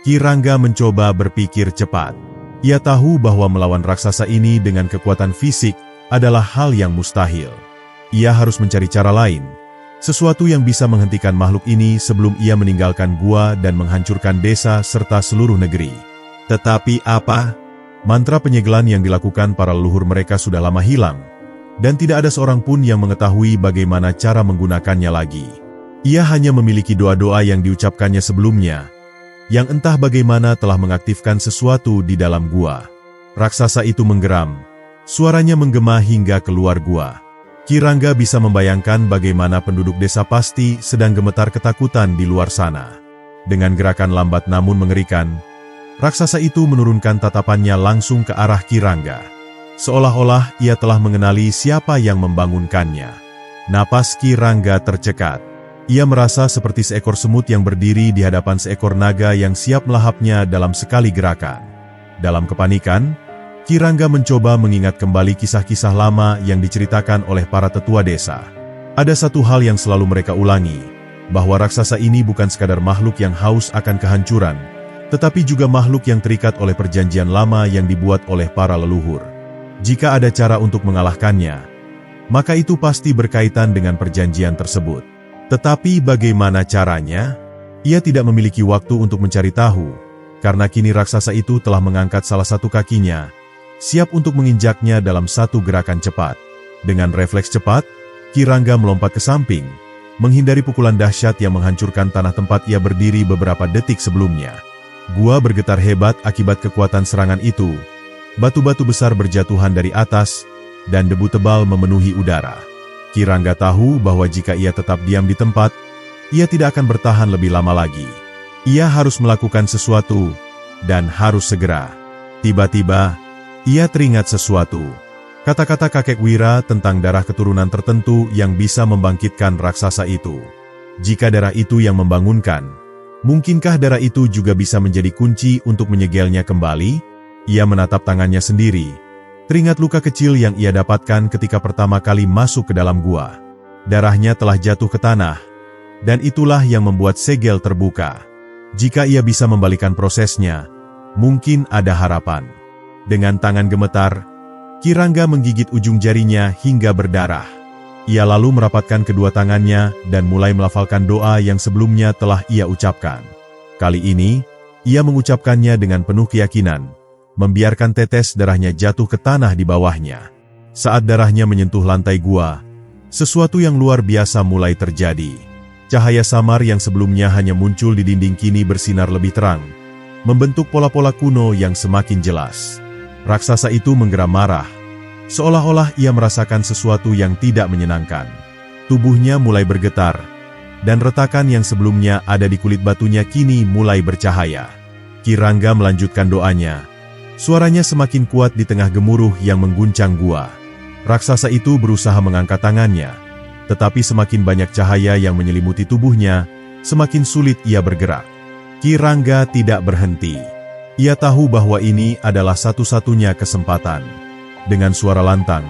Ki Rangga mencoba berpikir cepat. Ia tahu bahwa melawan raksasa ini dengan kekuatan fisik adalah hal yang mustahil. Ia harus mencari cara lain. Sesuatu yang bisa menghentikan makhluk ini sebelum ia meninggalkan gua dan menghancurkan desa serta seluruh negeri. Tetapi apa? Mantra penyegelan yang dilakukan para leluhur mereka sudah lama hilang, dan tidak ada seorang pun yang mengetahui bagaimana cara menggunakannya lagi. Ia hanya memiliki doa-doa yang diucapkannya sebelumnya, yang entah bagaimana telah mengaktifkan sesuatu di dalam gua. Raksasa itu menggeram, suaranya menggema hingga keluar gua. Ki Rangga bisa membayangkan bagaimana penduduk desa pasti sedang gemetar ketakutan di luar sana. Dengan gerakan lambat namun mengerikan, raksasa itu menurunkan tatapannya langsung ke arah Ki Rangga. Seolah-olah ia telah mengenali siapa yang membangunkannya. Napas Ki Rangga tercekat. Ia merasa seperti seekor semut yang berdiri di hadapan seekor naga yang siap melahapnya dalam sekali gerakan. Dalam kepanikan, Ki Rangga mencoba mengingat kembali kisah-kisah lama yang diceritakan oleh para tetua desa. Ada satu hal yang selalu mereka ulangi, bahwa raksasa ini bukan sekadar makhluk yang haus akan kehancuran, tetapi juga makhluk yang terikat oleh perjanjian lama yang dibuat oleh para leluhur. Jika ada cara untuk mengalahkannya, maka itu pasti berkaitan dengan perjanjian tersebut. Tetapi bagaimana caranya? Ia tidak memiliki waktu untuk mencari tahu, karena kini raksasa itu telah mengangkat salah satu kakinya, siap untuk menginjaknya dalam satu gerakan cepat. Dengan refleks cepat, Ki Rangga melompat ke samping, menghindari pukulan dahsyat yang menghancurkan tanah tempat ia berdiri beberapa detik sebelumnya. Gua bergetar hebat akibat kekuatan serangan itu. Batu-batu besar berjatuhan dari atas, dan debu tebal memenuhi udara. Ki Rangga tahu bahwa jika ia tetap diam di tempat, ia tidak akan bertahan lebih lama lagi. Ia harus melakukan sesuatu, dan harus segera. Tiba-tiba, ia teringat sesuatu. Kata-kata kakek Wira tentang darah keturunan tertentu yang bisa membangkitkan raksasa itu. Jika darah itu yang membangunkan, mungkinkah darah itu juga bisa menjadi kunci untuk menyegelnya kembali? Ia menatap tangannya sendiri. Teringat luka kecil yang ia dapatkan ketika pertama kali masuk ke dalam gua. Darahnya telah jatuh ke tanah, dan itulah yang membuat segel terbuka. Jika ia bisa membalikan prosesnya, mungkin ada harapan. Dengan tangan gemetar, Ki Rangga menggigit ujung jarinya hingga berdarah. Ia lalu merapatkan kedua tangannya dan mulai melafalkan doa yang sebelumnya telah ia ucapkan. Kali ini, ia mengucapkannya dengan penuh keyakinan, membiarkan tetes darahnya jatuh ke tanah di bawahnya. Saat darahnya menyentuh lantai gua, sesuatu yang luar biasa mulai terjadi. Cahaya samar yang sebelumnya hanya muncul di dinding kini bersinar lebih terang, membentuk pola-pola kuno yang semakin jelas. Raksasa itu menggeram marah, seolah-olah ia merasakan sesuatu yang tidak menyenangkan. Tubuhnya mulai bergetar, dan retakan yang sebelumnya ada di kulit batunya kini mulai bercahaya. Ki Rangga melanjutkan doanya. Suaranya semakin kuat di tengah gemuruh yang mengguncang gua. Raksasa itu berusaha mengangkat tangannya, tetapi semakin banyak cahaya yang menyelimuti tubuhnya, semakin sulit ia bergerak. Ki Rangga tidak berhenti. Ia tahu bahwa ini adalah satu-satunya kesempatan. Dengan suara lantang,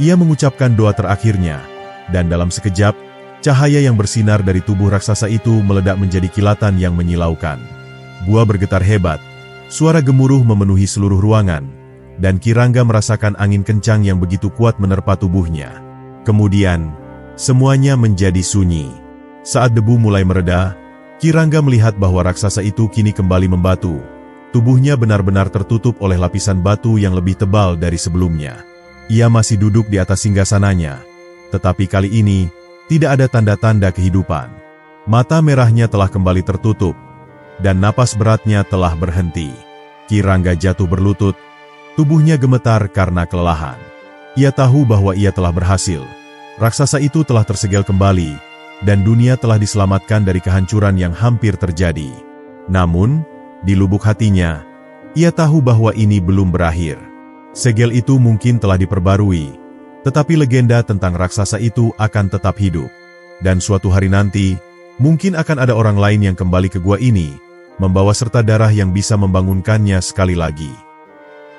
ia mengucapkan doa terakhirnya, dan dalam sekejap, cahaya yang bersinar dari tubuh raksasa itu meledak menjadi kilatan yang menyilaukan. Gua bergetar hebat, suara gemuruh memenuhi seluruh ruangan, dan Kirangga merasakan angin kencang yang begitu kuat menerpa tubuhnya. Kemudian, semuanya menjadi sunyi. Saat debu mulai mereda, Kirangga melihat bahwa raksasa itu kini kembali membatu. Tubuhnya benar-benar tertutup oleh lapisan batu yang lebih tebal dari sebelumnya. Ia masih duduk di atas singgasananya, tetapi kali ini tidak ada tanda-tanda kehidupan. Mata merahnya telah kembali tertutup, dan napas beratnya telah berhenti. Kirangga jatuh berlutut, tubuhnya gemetar karena kelelahan. Ia tahu bahwa ia telah berhasil. Raksasa itu telah tersegel kembali, dan dunia telah diselamatkan dari kehancuran yang hampir terjadi. Namun, di lubuk hatinya, ia tahu bahwa ini belum berakhir. Segel itu mungkin telah diperbarui, tetapi legenda tentang raksasa itu akan tetap hidup. Dan suatu hari nanti, mungkin akan ada orang lain yang kembali ke gua ini, membawa serta darah yang bisa membangunkannya sekali lagi.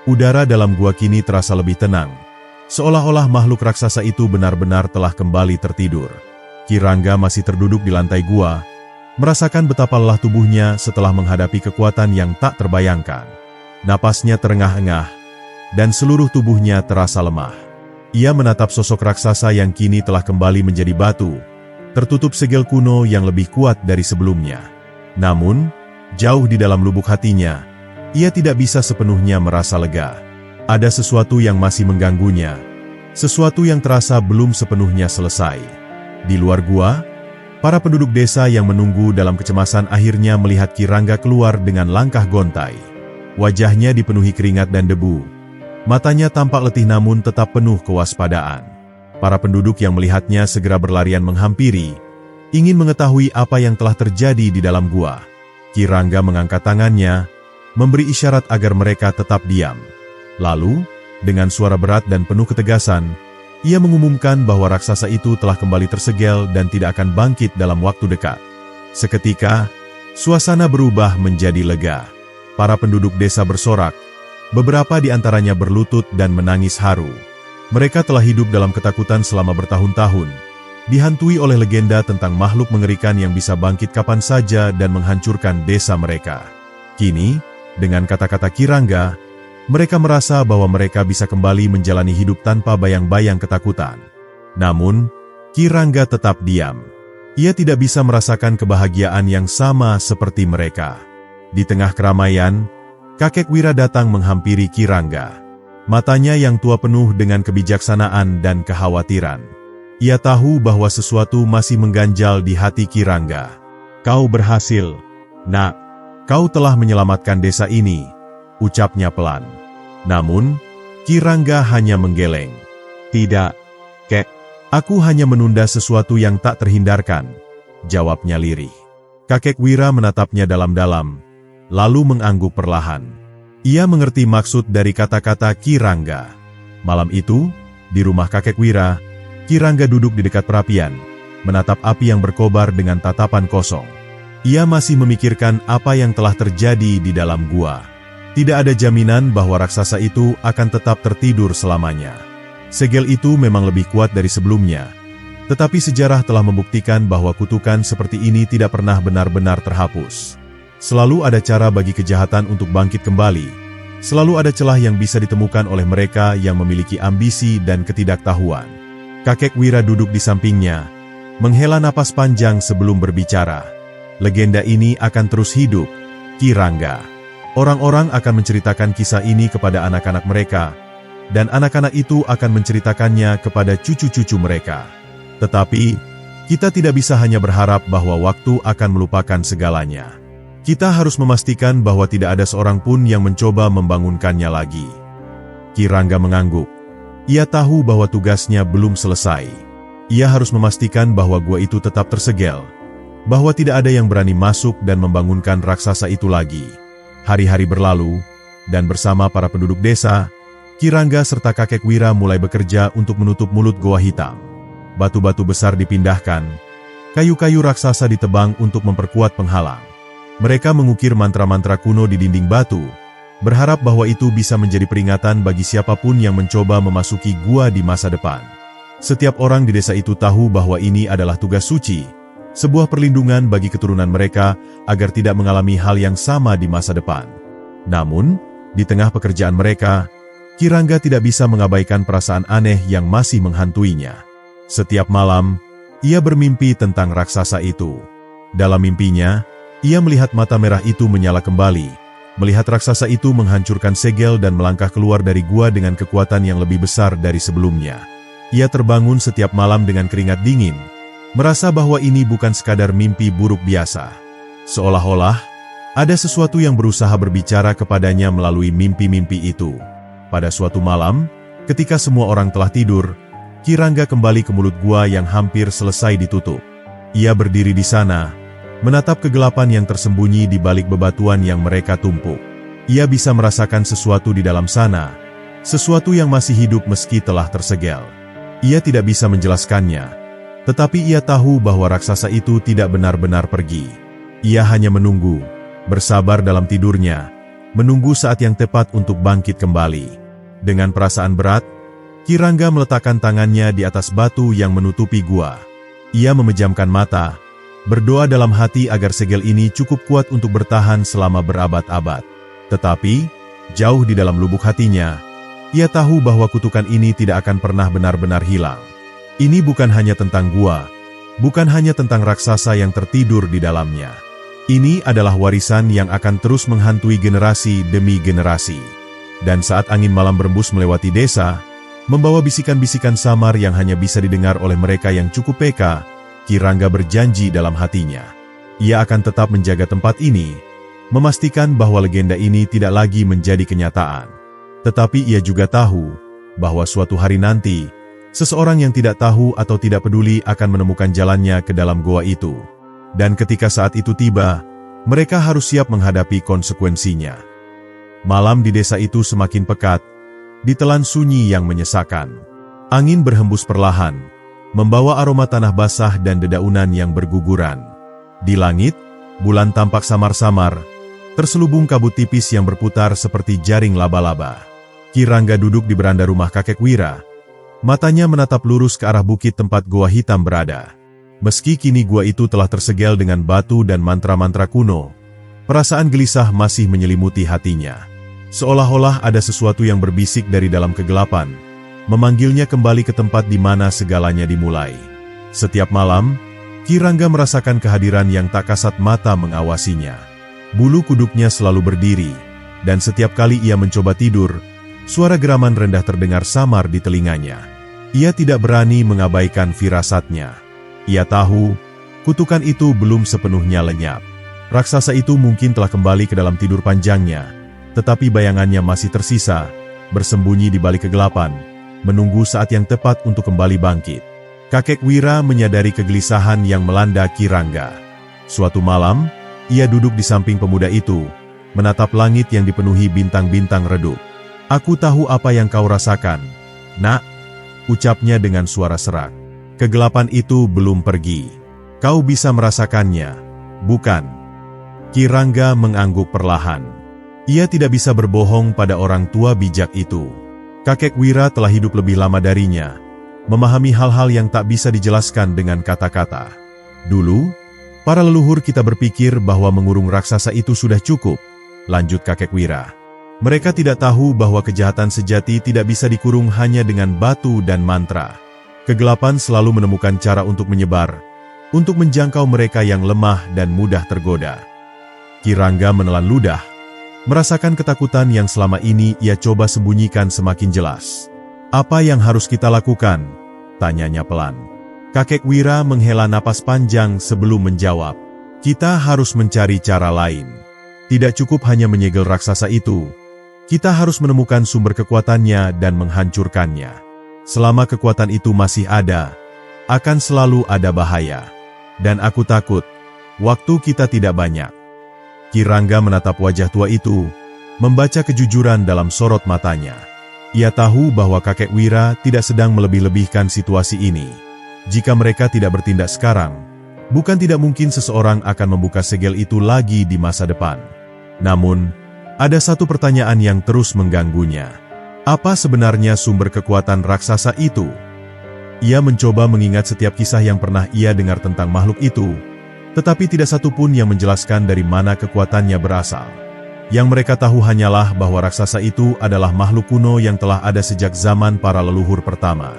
Udara dalam gua kini terasa lebih tenang, seolah-olah makhluk raksasa itu benar-benar telah kembali tertidur. Kirangga masih terduduk di lantai gua, merasakan betapa lelah tubuhnya setelah menghadapi kekuatan yang tak terbayangkan. Napasnya terengah-engah, dan seluruh tubuhnya terasa lemah. Ia menatap sosok raksasa yang kini telah kembali menjadi batu, tertutup segel kuno yang lebih kuat dari sebelumnya. Namun, jauh di dalam lubuk hatinya, ia tidak bisa sepenuhnya merasa lega. Ada sesuatu yang masih mengganggunya, sesuatu yang terasa belum sepenuhnya selesai. Di luar gua, para penduduk desa yang menunggu dalam kecemasan akhirnya melihat Kirangga keluar dengan langkah gontai. Wajahnya dipenuhi keringat dan debu. Matanya tampak letih namun tetap penuh kewaspadaan. Para penduduk yang melihatnya segera berlarian menghampiri, ingin mengetahui apa yang telah terjadi di dalam gua. Kirangga mengangkat tangannya, memberi isyarat agar mereka tetap diam. Lalu, dengan suara berat dan penuh ketegasan, ia mengumumkan bahwa raksasa itu telah kembali tersegel dan tidak akan bangkit dalam waktu dekat. Seketika, suasana berubah menjadi lega. Para penduduk desa bersorak, beberapa di antaranya berlutut dan menangis haru. Mereka telah hidup dalam ketakutan selama bertahun-tahun, dihantui oleh legenda tentang makhluk mengerikan yang bisa bangkit kapan saja dan menghancurkan desa mereka. Kini, dengan kata-kata Kirangga, mereka merasa bahwa mereka bisa kembali menjalani hidup tanpa bayang-bayang ketakutan. Namun, Kirangga tetap diam. Ia tidak bisa merasakan kebahagiaan yang sama seperti mereka. Di tengah keramaian, kakek Wira datang menghampiri Kirangga. Matanya yang tua penuh dengan kebijaksanaan dan kekhawatiran. Ia tahu bahwa sesuatu masih mengganjal di hati Kirangga. "Kau berhasil, Nak. Kau telah menyelamatkan desa ini," ucapnya pelan. Namun, Kirangga hanya menggeleng. "Tidak, Kek. Aku hanya menunda sesuatu yang tak terhindarkan," jawabnya lirih. Kakek Wira menatapnya dalam-dalam, lalu mengangguk perlahan. Ia mengerti maksud dari kata-kata Kirangga. Malam itu, di rumah kakek Wira, Kirangga duduk di dekat perapian, menatap api yang berkobar dengan tatapan kosong. Ia masih memikirkan apa yang telah terjadi di dalam gua. Tidak ada jaminan bahwa raksasa itu akan tetap tertidur selamanya. Segel itu memang lebih kuat dari sebelumnya, tetapi sejarah telah membuktikan bahwa kutukan seperti ini tidak pernah benar-benar terhapus. Selalu ada cara bagi kejahatan untuk bangkit kembali. Selalu ada celah yang bisa ditemukan oleh mereka yang memiliki ambisi dan ketidaktahuan. Kakek Wira duduk di sampingnya, menghela napas panjang sebelum berbicara. "Legenda ini akan terus hidup, Kirangga. Orang-orang akan menceritakan kisah ini kepada anak-anak mereka, dan anak-anak itu akan menceritakannya kepada cucu-cucu mereka. Tetapi, kita tidak bisa hanya berharap bahwa waktu akan melupakan segalanya. Kita harus memastikan bahwa tidak ada seorang pun yang mencoba membangunkannya lagi." Kirangga mengangguk. Ia tahu bahwa tugasnya belum selesai. Ia harus memastikan bahwa gua itu tetap tersegel, bahwa tidak ada yang berani masuk dan membangunkan raksasa itu lagi. Hari-hari berlalu, dan bersama para penduduk desa, Kirangga serta kakek Wira mulai bekerja untuk menutup mulut goa hitam. Batu-batu besar dipindahkan, kayu-kayu raksasa ditebang untuk memperkuat penghalang. Mereka mengukir mantra-mantra kuno di dinding batu, berharap bahwa itu bisa menjadi peringatan bagi siapapun yang mencoba memasuki gua di masa depan. Setiap orang di desa itu tahu bahwa ini adalah tugas suci, sebuah perlindungan bagi keturunan mereka agar tidak mengalami hal yang sama di masa depan. Namun, di tengah pekerjaan mereka, Ki Rangga tidak bisa mengabaikan perasaan aneh yang masih menghantuinya. Setiap malam, ia bermimpi tentang raksasa itu. Dalam mimpinya, ia melihat mata merah itu menyala kembali, melihat raksasa itu menghancurkan segel dan melangkah keluar dari gua dengan kekuatan yang lebih besar dari sebelumnya. Ia terbangun setiap malam dengan keringat dingin, merasa bahwa ini bukan sekadar mimpi buruk biasa. Seolah-olah, ada sesuatu yang berusaha berbicara kepadanya melalui mimpi-mimpi itu. Pada suatu malam, ketika semua orang telah tidur, Ki Rangga kembali ke mulut gua yang hampir selesai ditutup. Ia berdiri di sana, menatap kegelapan yang tersembunyi di balik bebatuan yang mereka tumpuk. Ia bisa merasakan sesuatu di dalam sana, sesuatu yang masih hidup meski telah tersegel. Ia tidak bisa menjelaskannya, tetapi ia tahu bahwa raksasa itu tidak benar-benar pergi. Ia hanya menunggu, bersabar dalam tidurnya, menunggu saat yang tepat untuk bangkit kembali. Dengan perasaan berat, Ki Rangga meletakkan tangannya di atas batu yang menutupi gua. Ia memejamkan mata, berdoa dalam hati agar segel ini cukup kuat untuk bertahan selama berabad-abad. Tetapi, jauh di dalam lubuk hatinya, ia tahu bahwa kutukan ini tidak akan pernah benar-benar hilang. Ini bukan hanya tentang gua, bukan hanya tentang raksasa yang tertidur di dalamnya. Ini adalah warisan yang akan terus menghantui generasi demi generasi. Dan saat angin malam berembus melewati desa, membawa bisikan-bisikan samar yang hanya bisa didengar oleh mereka yang cukup peka, Ki Rangga berjanji dalam hatinya. Ia akan tetap menjaga tempat ini, memastikan bahwa legenda ini tidak lagi menjadi kenyataan. Tetapi ia juga tahu bahwa suatu hari nanti, seseorang yang tidak tahu atau tidak peduli akan menemukan jalannya ke dalam goa itu. Dan ketika saat itu tiba, mereka harus siap menghadapi konsekuensinya. Malam di desa itu semakin pekat, ditelan sunyi yang menyesakan. Angin berhembus perlahan, membawa aroma tanah basah dan dedaunan yang berguguran. Di langit, bulan tampak samar-samar, terselubung kabut tipis yang berputar seperti jaring laba-laba. Ki Rangga duduk di beranda rumah kakek Wira. Matanya menatap lurus ke arah bukit tempat gua hitam berada. Meski kini gua itu telah tersegel dengan batu dan mantra-mantra kuno, perasaan gelisah masih menyelimuti hatinya. Seolah-olah ada sesuatu yang berbisik dari dalam kegelapan, memanggilnya kembali ke tempat di mana segalanya dimulai. Setiap malam, Ki Rangga merasakan kehadiran yang tak kasat mata mengawasinya. Bulu kuduknya selalu berdiri, dan setiap kali ia mencoba tidur, suara geraman rendah terdengar samar di telinganya. Ia tidak berani mengabaikan firasatnya. Ia tahu, kutukan itu belum sepenuhnya lenyap. Raksasa itu mungkin telah kembali ke dalam tidur panjangnya, tetapi bayangannya masih tersisa, bersembunyi di balik kegelapan, menunggu saat yang tepat untuk kembali bangkit. Kakek Wira menyadari kegelisahan yang melanda Ki Rangga. Suatu malam, ia duduk di samping pemuda itu, menatap langit yang dipenuhi bintang-bintang redup. "Aku tahu apa yang kau rasakan, Nak," ucapnya dengan suara serak. "Kegelapan itu belum pergi. Kau bisa merasakannya, bukan?" Ki Rangga mengangguk perlahan. Ia tidak bisa berbohong pada orang tua bijak itu. Kakek Wira telah hidup lebih lama darinya, memahami hal-hal yang tak bisa dijelaskan dengan kata-kata. "Dulu, para leluhur kita berpikir bahwa mengurung raksasa itu sudah cukup," lanjut kakek Wira. "Mereka tidak tahu bahwa kejahatan sejati tidak bisa dikurung hanya dengan batu dan mantra. Kegelapan selalu menemukan cara untuk menyebar, untuk menjangkau mereka yang lemah dan mudah tergoda." Ki Rangga menelan ludah, merasakan ketakutan yang selama ini ia coba sembunyikan semakin jelas. "Apa yang harus kita lakukan?" tanyanya pelan. Kakek Wira menghela napas panjang sebelum menjawab. "Kita harus mencari cara lain. Tidak cukup hanya menyegel raksasa itu. Kita harus menemukan sumber kekuatannya dan menghancurkannya. Selama kekuatan itu masih ada, akan selalu ada bahaya. Dan aku takut, waktu kita tidak banyak." Ki Rangga menatap wajah tua itu, membaca kejujuran dalam sorot matanya. Ia tahu bahwa kakek Wira tidak sedang melebih-lebihkan situasi ini. Jika mereka tidak bertindak sekarang, bukan tidak mungkin seseorang akan membuka segel itu lagi di masa depan. Namun, ada satu pertanyaan yang terus mengganggunya. Apa sebenarnya sumber kekuatan raksasa itu? Ia mencoba mengingat setiap kisah yang pernah ia dengar tentang makhluk itu, tetapi tidak satu pun yang menjelaskan dari mana kekuatannya berasal. Yang mereka tahu hanyalah bahwa raksasa itu adalah makhluk kuno yang telah ada sejak zaman para leluhur pertama.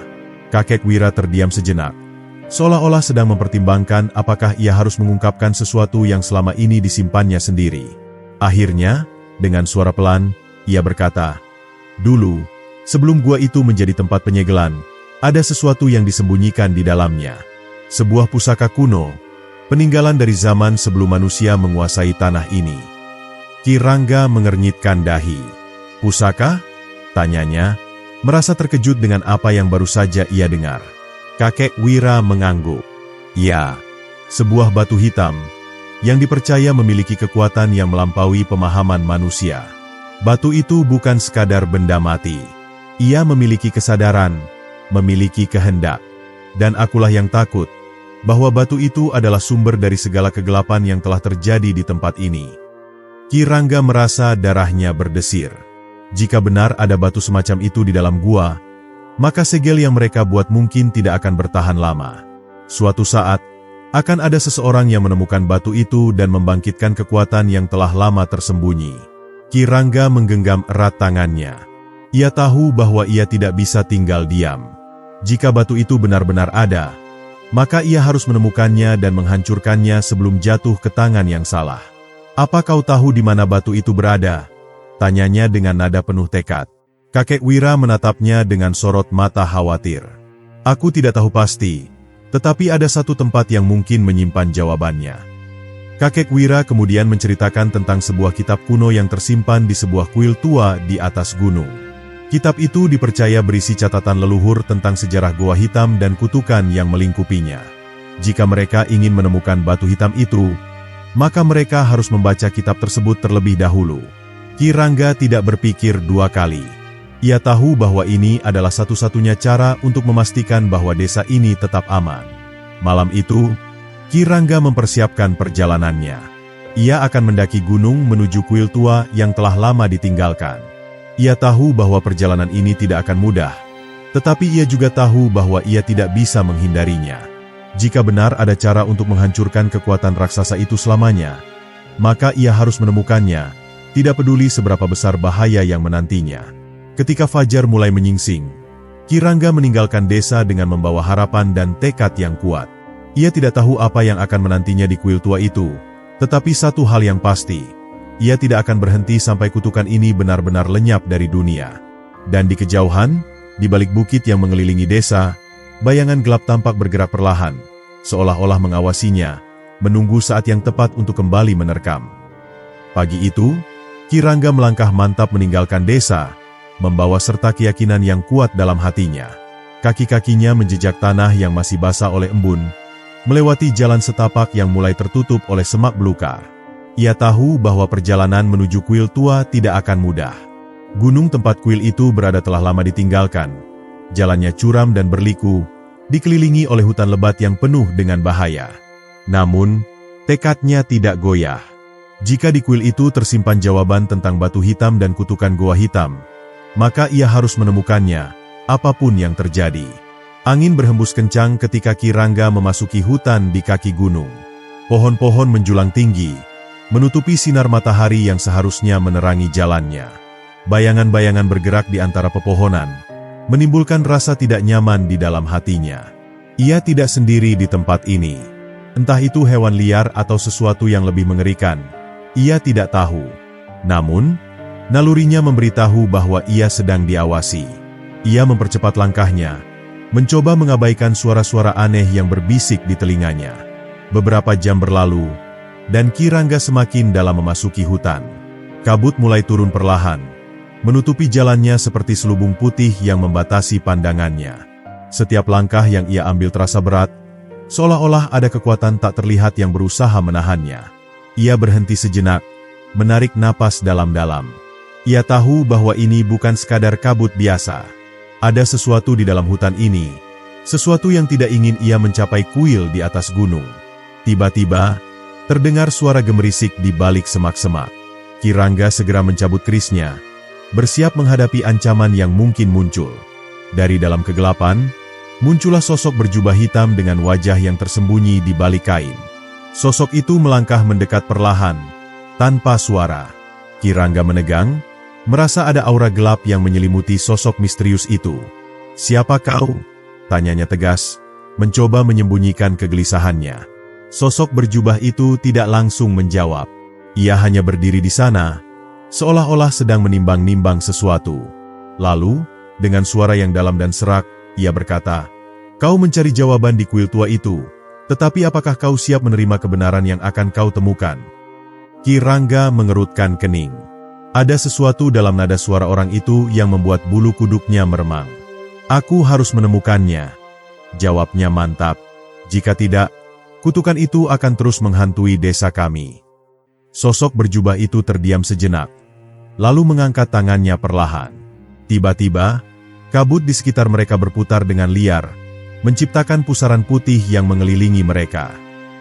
Kakek Wira terdiam sejenak, seolah-olah sedang mempertimbangkan apakah ia harus mengungkapkan sesuatu yang selama ini disimpannya sendiri. Akhirnya, dengan suara pelan, ia berkata, "Dulu, sebelum gua itu menjadi tempat penyegelan, ada sesuatu yang disembunyikan di dalamnya. Sebuah pusaka kuno, peninggalan dari zaman sebelum manusia menguasai tanah ini." Ki Rangga mengernyitkan dahi. "Pusaka?" tanyanya, merasa terkejut dengan apa yang baru saja ia dengar. Kakek Wira mengangguk. "Ya, sebuah batu hitam yang dipercaya memiliki kekuatan yang melampaui pemahaman manusia. Batu itu bukan sekadar benda mati. Ia memiliki kesadaran, memiliki kehendak. Dan akulah yang takut bahwa batu itu adalah sumber dari segala kegelapan yang telah terjadi di tempat ini." Ki Rangga merasa darahnya berdesir. Jika benar ada batu semacam itu di dalam gua, maka segel yang mereka buat mungkin tidak akan bertahan lama. Suatu saat, akan ada seseorang yang menemukan batu itu dan membangkitkan kekuatan yang telah lama tersembunyi. Ki Rangga menggenggam erat tangannya. Ia tahu bahwa ia tidak bisa tinggal diam. Jika batu itu benar-benar ada, maka ia harus menemukannya dan menghancurkannya sebelum jatuh ke tangan yang salah. "Apa kau tahu di mana batu itu berada?" tanyanya dengan nada penuh tekad. Kakek Wira menatapnya dengan sorot mata khawatir. "Aku tidak tahu pasti, tetapi ada satu tempat yang mungkin menyimpan jawabannya." Kakek Wira kemudian menceritakan tentang sebuah kitab kuno yang tersimpan di sebuah kuil tua di atas gunung. Kitab itu dipercaya berisi catatan leluhur tentang sejarah Goa Hitam dan kutukan yang melingkupinya. Jika mereka ingin menemukan batu hitam itu, maka mereka harus membaca kitab tersebut terlebih dahulu. Ki Rangga tidak berpikir dua kali. Ia tahu bahwa ini adalah satu-satunya cara untuk memastikan bahwa desa ini tetap aman. Malam itu, Ki Rangga mempersiapkan perjalanannya. Ia akan mendaki gunung menuju kuil tua yang telah lama ditinggalkan. Ia tahu bahwa perjalanan ini tidak akan mudah, tetapi ia juga tahu bahwa ia tidak bisa menghindarinya. Jika benar ada cara untuk menghancurkan kekuatan raksasa itu selamanya, maka ia harus menemukannya, tidak peduli seberapa besar bahaya yang menantinya. Ketika fajar mulai menyingsing, Ki Rangga meninggalkan desa dengan membawa harapan dan tekad yang kuat. Ia tidak tahu apa yang akan menantinya di kuil tua itu, tetapi satu hal yang pasti, ia tidak akan berhenti sampai kutukan ini benar-benar lenyap dari dunia. Dan di kejauhan, di balik bukit yang mengelilingi desa, bayangan gelap tampak bergerak perlahan, seolah-olah mengawasinya, menunggu saat yang tepat untuk kembali menerkam. Pagi itu, Ki Rangga melangkah mantap meninggalkan desa, membawa serta keyakinan yang kuat dalam hatinya. Kaki-kakinya menjejak tanah yang masih basah oleh embun, melewati jalan setapak yang mulai tertutup oleh semak belukar. Ia tahu bahwa perjalanan menuju kuil tua tidak akan mudah. Gunung tempat kuil itu berada telah lama ditinggalkan. Jalannya curam dan berliku, dikelilingi oleh hutan lebat yang penuh dengan bahaya. Namun, tekadnya tidak goyah. Jika di kuil itu tersimpan jawaban tentang batu hitam dan kutukan Goa Hitam, maka ia harus menemukannya, apapun yang terjadi. Angin berhembus kencang ketika Ki Rangga memasuki hutan di kaki gunung. Pohon-pohon menjulang tinggi, menutupi sinar matahari yang seharusnya menerangi jalannya. Bayangan-bayangan bergerak di antara pepohonan, menimbulkan rasa tidak nyaman di dalam hatinya. Ia tidak sendiri di tempat ini. Entah itu hewan liar atau sesuatu yang lebih mengerikan, ia tidak tahu. Namun, nalurinya memberitahu bahwa ia sedang diawasi. Ia mempercepat langkahnya, mencoba mengabaikan suara-suara aneh yang berbisik di telinganya. Beberapa jam berlalu, dan Ki Rangga semakin dalam memasuki hutan. Kabut mulai turun perlahan, menutupi jalannya seperti selubung putih yang membatasi pandangannya. Setiap langkah yang ia ambil terasa berat, seolah-olah ada kekuatan tak terlihat yang berusaha menahannya. Ia berhenti sejenak, menarik napas dalam-dalam. Ia tahu bahwa ini bukan sekadar kabut biasa. Ada sesuatu di dalam hutan ini, sesuatu yang tidak ingin ia mencapai kuil di atas gunung. Tiba-tiba, terdengar suara gemerisik di balik semak-semak. Ki Rangga segera mencabut kerisnya, bersiap menghadapi ancaman yang mungkin muncul. Dari dalam kegelapan, Muncullah sosok berjubah hitam dengan wajah yang tersembunyi di balik kain. Sosok itu melangkah mendekat perlahan, tanpa suara. Ki Rangga menegang, merasa ada aura gelap yang menyelimuti sosok misterius itu. "Siapa kau?" tanyanya tegas, mencoba menyembunyikan kegelisahannya. Sosok berjubah itu tidak langsung menjawab. Ia hanya berdiri di sana, seolah-olah sedang menimbang-nimbang sesuatu. Lalu, dengan suara yang dalam dan serak, ia berkata, "Kau mencari jawaban di kuil tua itu, tetapi apakah kau siap menerima kebenaran yang akan kau temukan?" Ki Rangga mengerutkan kening. Ada sesuatu dalam nada suara orang itu yang membuat bulu kuduknya meremang. "Aku harus menemukannya," jawabnya mantap. "Jika tidak, kutukan itu akan terus menghantui desa kami." Sosok berjubah itu terdiam sejenak, lalu mengangkat tangannya perlahan. Tiba-tiba, kabut di sekitar mereka berputar dengan liar, menciptakan pusaran putih yang mengelilingi mereka.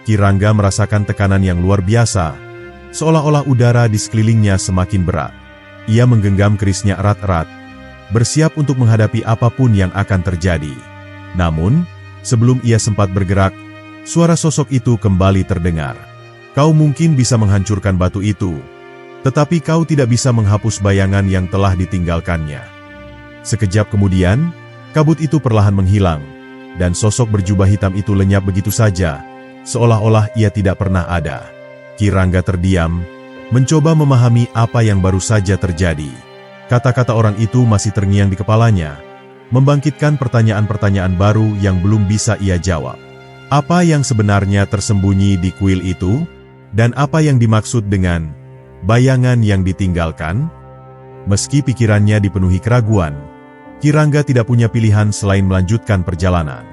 Ki Rangga merasakan tekanan yang luar biasa, seolah-olah udara di sekelilingnya semakin berat. Ia menggenggam kerisnya erat-erat, bersiap untuk menghadapi apapun yang akan terjadi. Namun, sebelum ia sempat bergerak, suara sosok itu kembali terdengar. "Kau mungkin bisa menghancurkan batu itu, tetapi kau tidak bisa menghapus bayangan yang telah ditinggalkannya." Sekejap kemudian, kabut itu perlahan menghilang, dan sosok berjubah hitam itu lenyap begitu saja, seolah-olah ia tidak pernah ada. Ki Rangga terdiam, mencoba memahami apa yang baru saja terjadi. Kata-kata orang itu masih terngiang di kepalanya, membangkitkan pertanyaan-pertanyaan baru yang belum bisa ia jawab. Apa yang sebenarnya tersembunyi di kuil itu? Dan apa yang dimaksud dengan bayangan yang ditinggalkan? Meski pikirannya dipenuhi keraguan, Ki Rangga tidak punya pilihan selain melanjutkan perjalanan.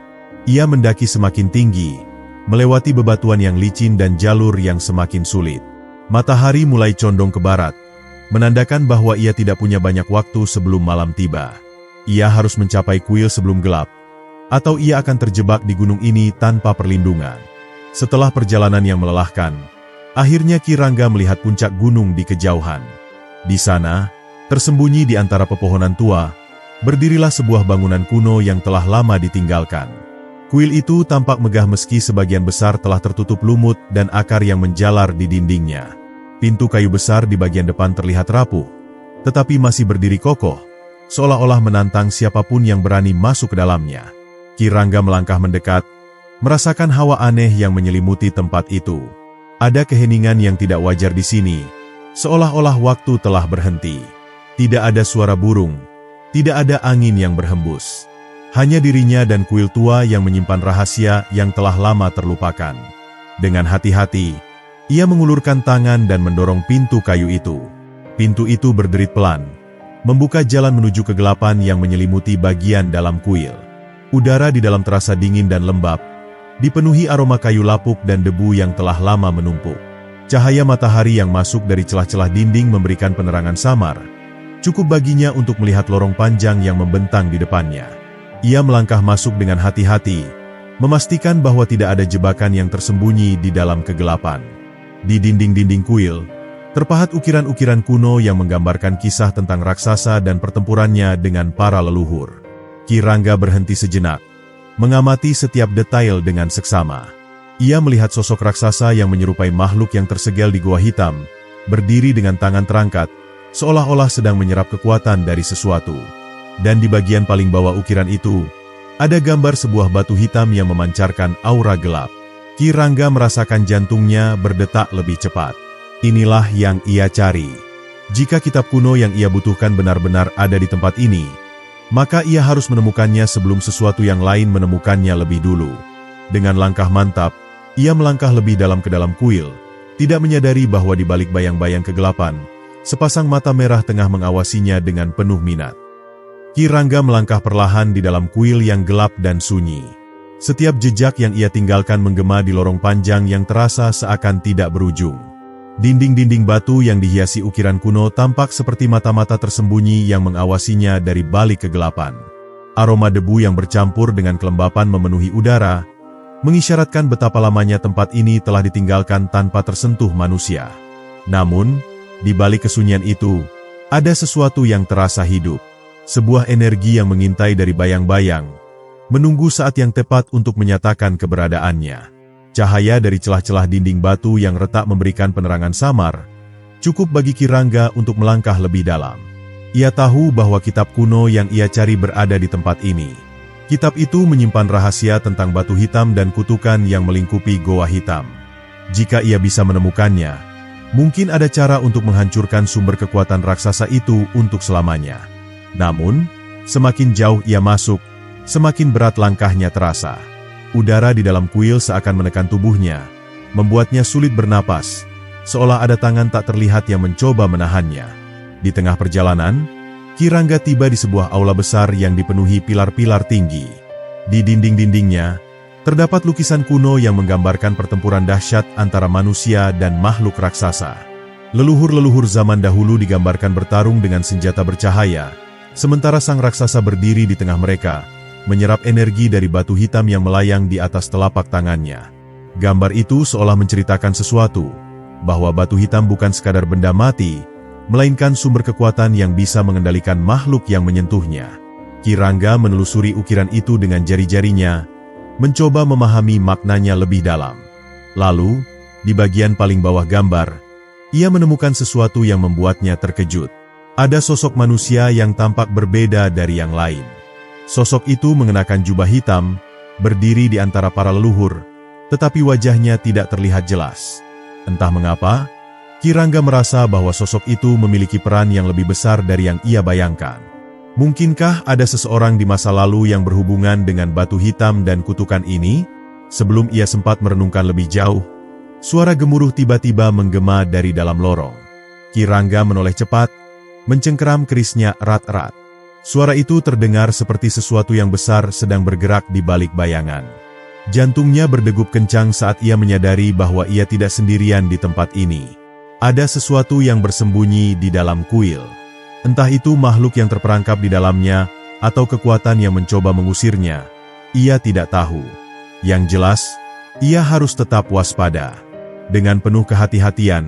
Ia mendaki semakin tinggi, melewati bebatuan yang licin dan jalur yang semakin sulit. Matahari mulai condong ke barat, menandakan bahwa ia tidak punya banyak waktu sebelum malam tiba. Ia harus mencapai kuil sebelum gelap, atau ia akan terjebak di gunung ini tanpa perlindungan. Setelah perjalanan yang melelahkan, akhirnya Ki Rangga melihat puncak gunung di kejauhan. Di sana, tersembunyi di antara pepohonan tua, berdirilah sebuah bangunan kuno yang telah lama ditinggalkan. Kuil itu tampak megah meski sebagian besar telah tertutup lumut dan akar yang menjalar di dindingnya. Pintu kayu besar di bagian depan terlihat rapuh, tetapi masih berdiri kokoh, seolah-olah menantang siapapun yang berani masuk ke dalamnya. Ki Rangga melangkah mendekat, merasakan hawa aneh yang menyelimuti tempat itu. Ada keheningan yang tidak wajar di sini, seolah-olah waktu telah berhenti. Tidak ada suara burung, tidak ada angin yang berhembus. Hanya dirinya dan kuil tua yang menyimpan rahasia yang telah lama terlupakan. Dengan hati-hati, ia mengulurkan tangan dan mendorong pintu kayu itu. Pintu itu berderit pelan, membuka jalan menuju kegelapan yang menyelimuti bagian dalam kuil. Udara di dalam terasa dingin dan lembab, dipenuhi aroma kayu lapuk dan debu yang telah lama menumpuk. Cahaya matahari yang masuk dari celah-celah dinding memberikan penerangan samar, cukup baginya untuk melihat lorong panjang yang membentang di depannya. Ia melangkah masuk dengan hati-hati, memastikan bahwa tidak ada jebakan yang tersembunyi di dalam kegelapan. Di dinding-dinding kuil, terpahat ukiran-ukiran kuno yang menggambarkan kisah tentang raksasa dan pertempurannya dengan para leluhur. Ki Rangga berhenti sejenak, mengamati setiap detail dengan seksama. Ia melihat sosok raksasa yang menyerupai makhluk yang tersegel di gua hitam, berdiri dengan tangan terangkat, seolah-olah sedang menyerap kekuatan dari sesuatu. Dan di bagian paling bawah ukiran itu, ada gambar sebuah batu hitam yang memancarkan aura gelap. Ki Rangga merasakan jantungnya berdetak lebih cepat. Inilah yang ia cari. Jika kitab kuno yang ia butuhkan benar-benar ada di tempat ini, maka ia harus menemukannya sebelum sesuatu yang lain menemukannya lebih dulu. Dengan langkah mantap, ia melangkah lebih dalam ke dalam kuil, tidak menyadari bahwa di balik bayang-bayang kegelapan, sepasang mata merah tengah mengawasinya dengan penuh minat. Ki Rangga melangkah perlahan di dalam kuil yang gelap dan sunyi. Setiap jejak yang ia tinggalkan menggema di lorong panjang yang terasa seakan tidak berujung. Dinding-dinding batu yang dihiasi ukiran kuno tampak seperti mata-mata tersembunyi yang mengawasinya dari balik kegelapan. Aroma debu yang bercampur dengan kelembapan memenuhi udara, mengisyaratkan betapa lamanya tempat ini telah ditinggalkan tanpa tersentuh manusia. Namun, di balik kesunyian itu, ada sesuatu yang terasa hidup. Sebuah energi yang mengintai dari bayang-bayang, menunggu saat yang tepat untuk menyatakan keberadaannya. Cahaya dari celah-celah dinding batu yang retak memberikan penerangan samar, cukup bagi Ki Rangga untuk melangkah lebih dalam. Ia tahu bahwa kitab kuno yang ia cari berada di tempat ini. Kitab itu menyimpan rahasia tentang batu hitam dan kutukan yang melingkupi goa hitam. Jika ia bisa menemukannya, mungkin ada cara untuk menghancurkan sumber kekuatan raksasa itu untuk selamanya. Namun, semakin jauh ia masuk, semakin berat langkahnya terasa. Udara di dalam kuil seakan menekan tubuhnya, membuatnya sulit bernapas, seolah ada tangan tak terlihat yang mencoba menahannya. Di tengah perjalanan, Ki Rangga tiba di sebuah aula besar yang dipenuhi pilar-pilar tinggi. Di dinding-dindingnya, terdapat lukisan kuno yang menggambarkan pertempuran dahsyat antara manusia dan makhluk raksasa. Leluhur-leluhur zaman dahulu digambarkan bertarung dengan senjata bercahaya, sementara sang raksasa berdiri di tengah mereka, menyerap energi dari batu hitam yang melayang di atas telapak tangannya. Gambar itu seolah menceritakan sesuatu, bahwa batu hitam bukan sekadar benda mati, melainkan sumber kekuatan yang bisa mengendalikan makhluk yang menyentuhnya. Ki Rangga menelusuri ukiran itu dengan jari-jarinya, mencoba memahami maknanya lebih dalam. Lalu, di bagian paling bawah gambar, ia menemukan sesuatu yang membuatnya terkejut. Ada sosok manusia yang tampak berbeda dari yang lain. Sosok itu mengenakan jubah hitam, berdiri di antara para leluhur, tetapi wajahnya tidak terlihat jelas. Entah mengapa, Ki Rangga merasa bahwa sosok itu memiliki peran yang lebih besar dari yang ia bayangkan. Mungkinkah ada seseorang di masa lalu yang berhubungan dengan batu hitam dan kutukan ini? Sebelum ia sempat merenungkan lebih jauh, suara gemuruh tiba-tiba menggema dari dalam lorong. Ki Rangga menoleh cepat, mencengkeram kerisnya erat-erat. Suara itu terdengar seperti sesuatu yang besar sedang bergerak di balik bayangan. Jantungnya berdegup kencang saat ia menyadari bahwa ia tidak sendirian di tempat ini. Ada sesuatu yang bersembunyi di dalam kuil. Entah itu makhluk yang terperangkap di dalamnya, atau kekuatan yang mencoba mengusirnya. Ia tidak tahu. Yang jelas, ia harus tetap waspada. Dengan penuh kehati-hatian,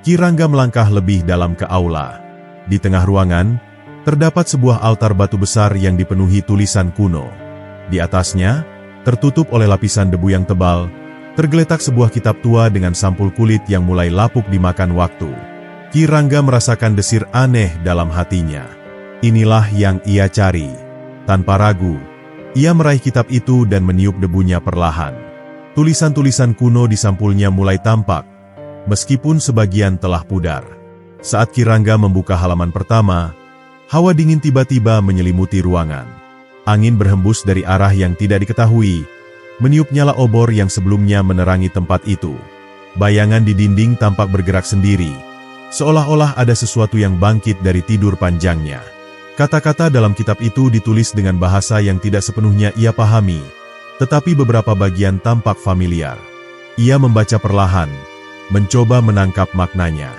Ki Rangga melangkah lebih dalam ke aula. Di tengah ruangan, terdapat sebuah altar batu besar yang dipenuhi tulisan kuno. Di atasnya, tertutup oleh lapisan debu yang tebal, tergeletak sebuah kitab tua dengan sampul kulit yang mulai lapuk dimakan waktu. Ki Rangga merasakan desir aneh dalam hatinya. Inilah yang ia cari. Tanpa ragu, ia meraih kitab itu dan meniup debunya perlahan. Tulisan-tulisan kuno di sampulnya mulai tampak, meskipun sebagian telah pudar. Saat Ki Rangga membuka halaman pertama, hawa dingin tiba-tiba menyelimuti ruangan. Angin berhembus dari arah yang tidak diketahui, meniup nyala obor yang sebelumnya menerangi tempat itu. Bayangan di dinding tampak bergerak sendiri, seolah-olah ada sesuatu yang bangkit dari tidur panjangnya. Kata-kata dalam kitab itu ditulis dengan bahasa yang tidak sepenuhnya ia pahami, tetapi beberapa bagian tampak familiar. Ia membaca perlahan, mencoba menangkap maknanya.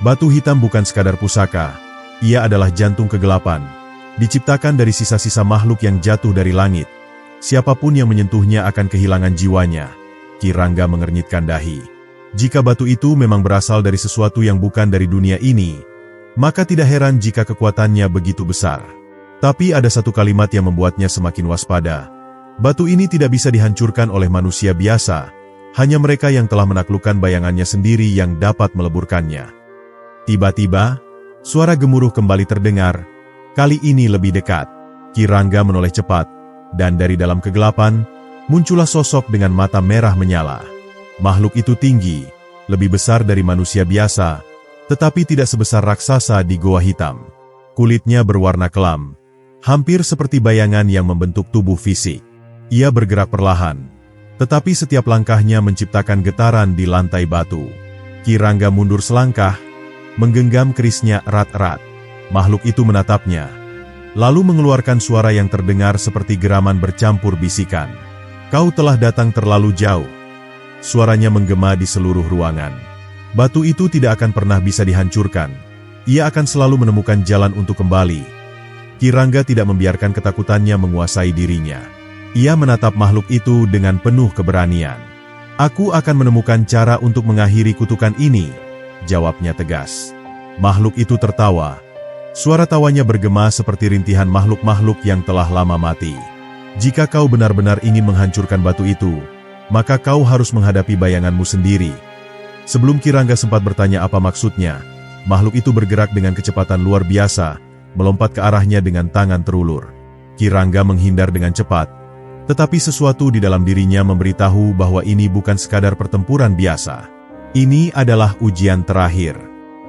Batu hitam bukan sekadar pusaka, ia adalah jantung kegelapan, diciptakan dari sisa-sisa makhluk yang jatuh dari langit. Siapapun yang menyentuhnya akan kehilangan jiwanya. Ki Rangga mengernyitkan dahi. Jika batu itu memang berasal dari sesuatu yang bukan dari dunia ini, maka tidak heran jika kekuatannya begitu besar. Tapi ada satu kalimat yang membuatnya semakin waspada. Batu ini tidak bisa dihancurkan oleh manusia biasa, hanya mereka yang telah menaklukkan bayangannya sendiri yang dapat meleburkannya. Tiba-tiba, suara gemuruh kembali terdengar, kali ini lebih dekat. Ki Rangga menoleh cepat, dan dari dalam kegelapan, muncullah sosok dengan mata merah menyala. Makhluk itu tinggi, lebih besar dari manusia biasa, tetapi tidak sebesar raksasa di goa hitam. Kulitnya berwarna kelam, hampir seperti bayangan yang membentuk tubuh fisik. Ia bergerak perlahan, tetapi setiap langkahnya menciptakan getaran di lantai batu. Ki Rangga mundur selangkah, menggenggam kerisnya erat-erat. Makhluk itu menatapnya, lalu mengeluarkan suara yang terdengar seperti geraman bercampur bisikan. "Kau telah datang terlalu jauh." Suaranya menggema di seluruh ruangan. Batu itu tidak akan pernah bisa dihancurkan. Ia akan selalu menemukan jalan untuk kembali. Ki Rangga tidak membiarkan ketakutannya menguasai dirinya. Ia menatap makhluk itu dengan penuh keberanian. "Aku akan menemukan cara untuk mengakhiri kutukan ini," jawabnya tegas. Makhluk itu tertawa. Suara tawanya bergema seperti rintihan makhluk-makhluk yang telah lama mati. Jika kau benar-benar ingin menghancurkan batu itu, maka kau harus menghadapi bayanganmu sendiri. Sebelum Kirangga sempat bertanya apa maksudnya, makhluk itu bergerak dengan kecepatan luar biasa, melompat ke arahnya dengan tangan terulur. Kirangga menghindar dengan cepat, tetapi sesuatu di dalam dirinya memberitahu bahwa ini bukan sekadar pertempuran biasa. Ini adalah ujian terakhir.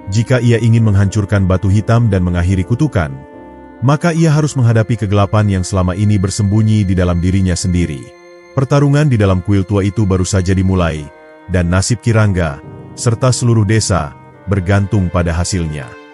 Jika ia ingin menghancurkan batu hitam dan mengakhiri kutukan, maka ia harus menghadapi kegelapan yang selama ini bersembunyi di dalam dirinya sendiri. Pertarungan di dalam kuil tua itu baru saja dimulai, dan nasib Kirangga, serta seluruh desa, bergantung pada hasilnya.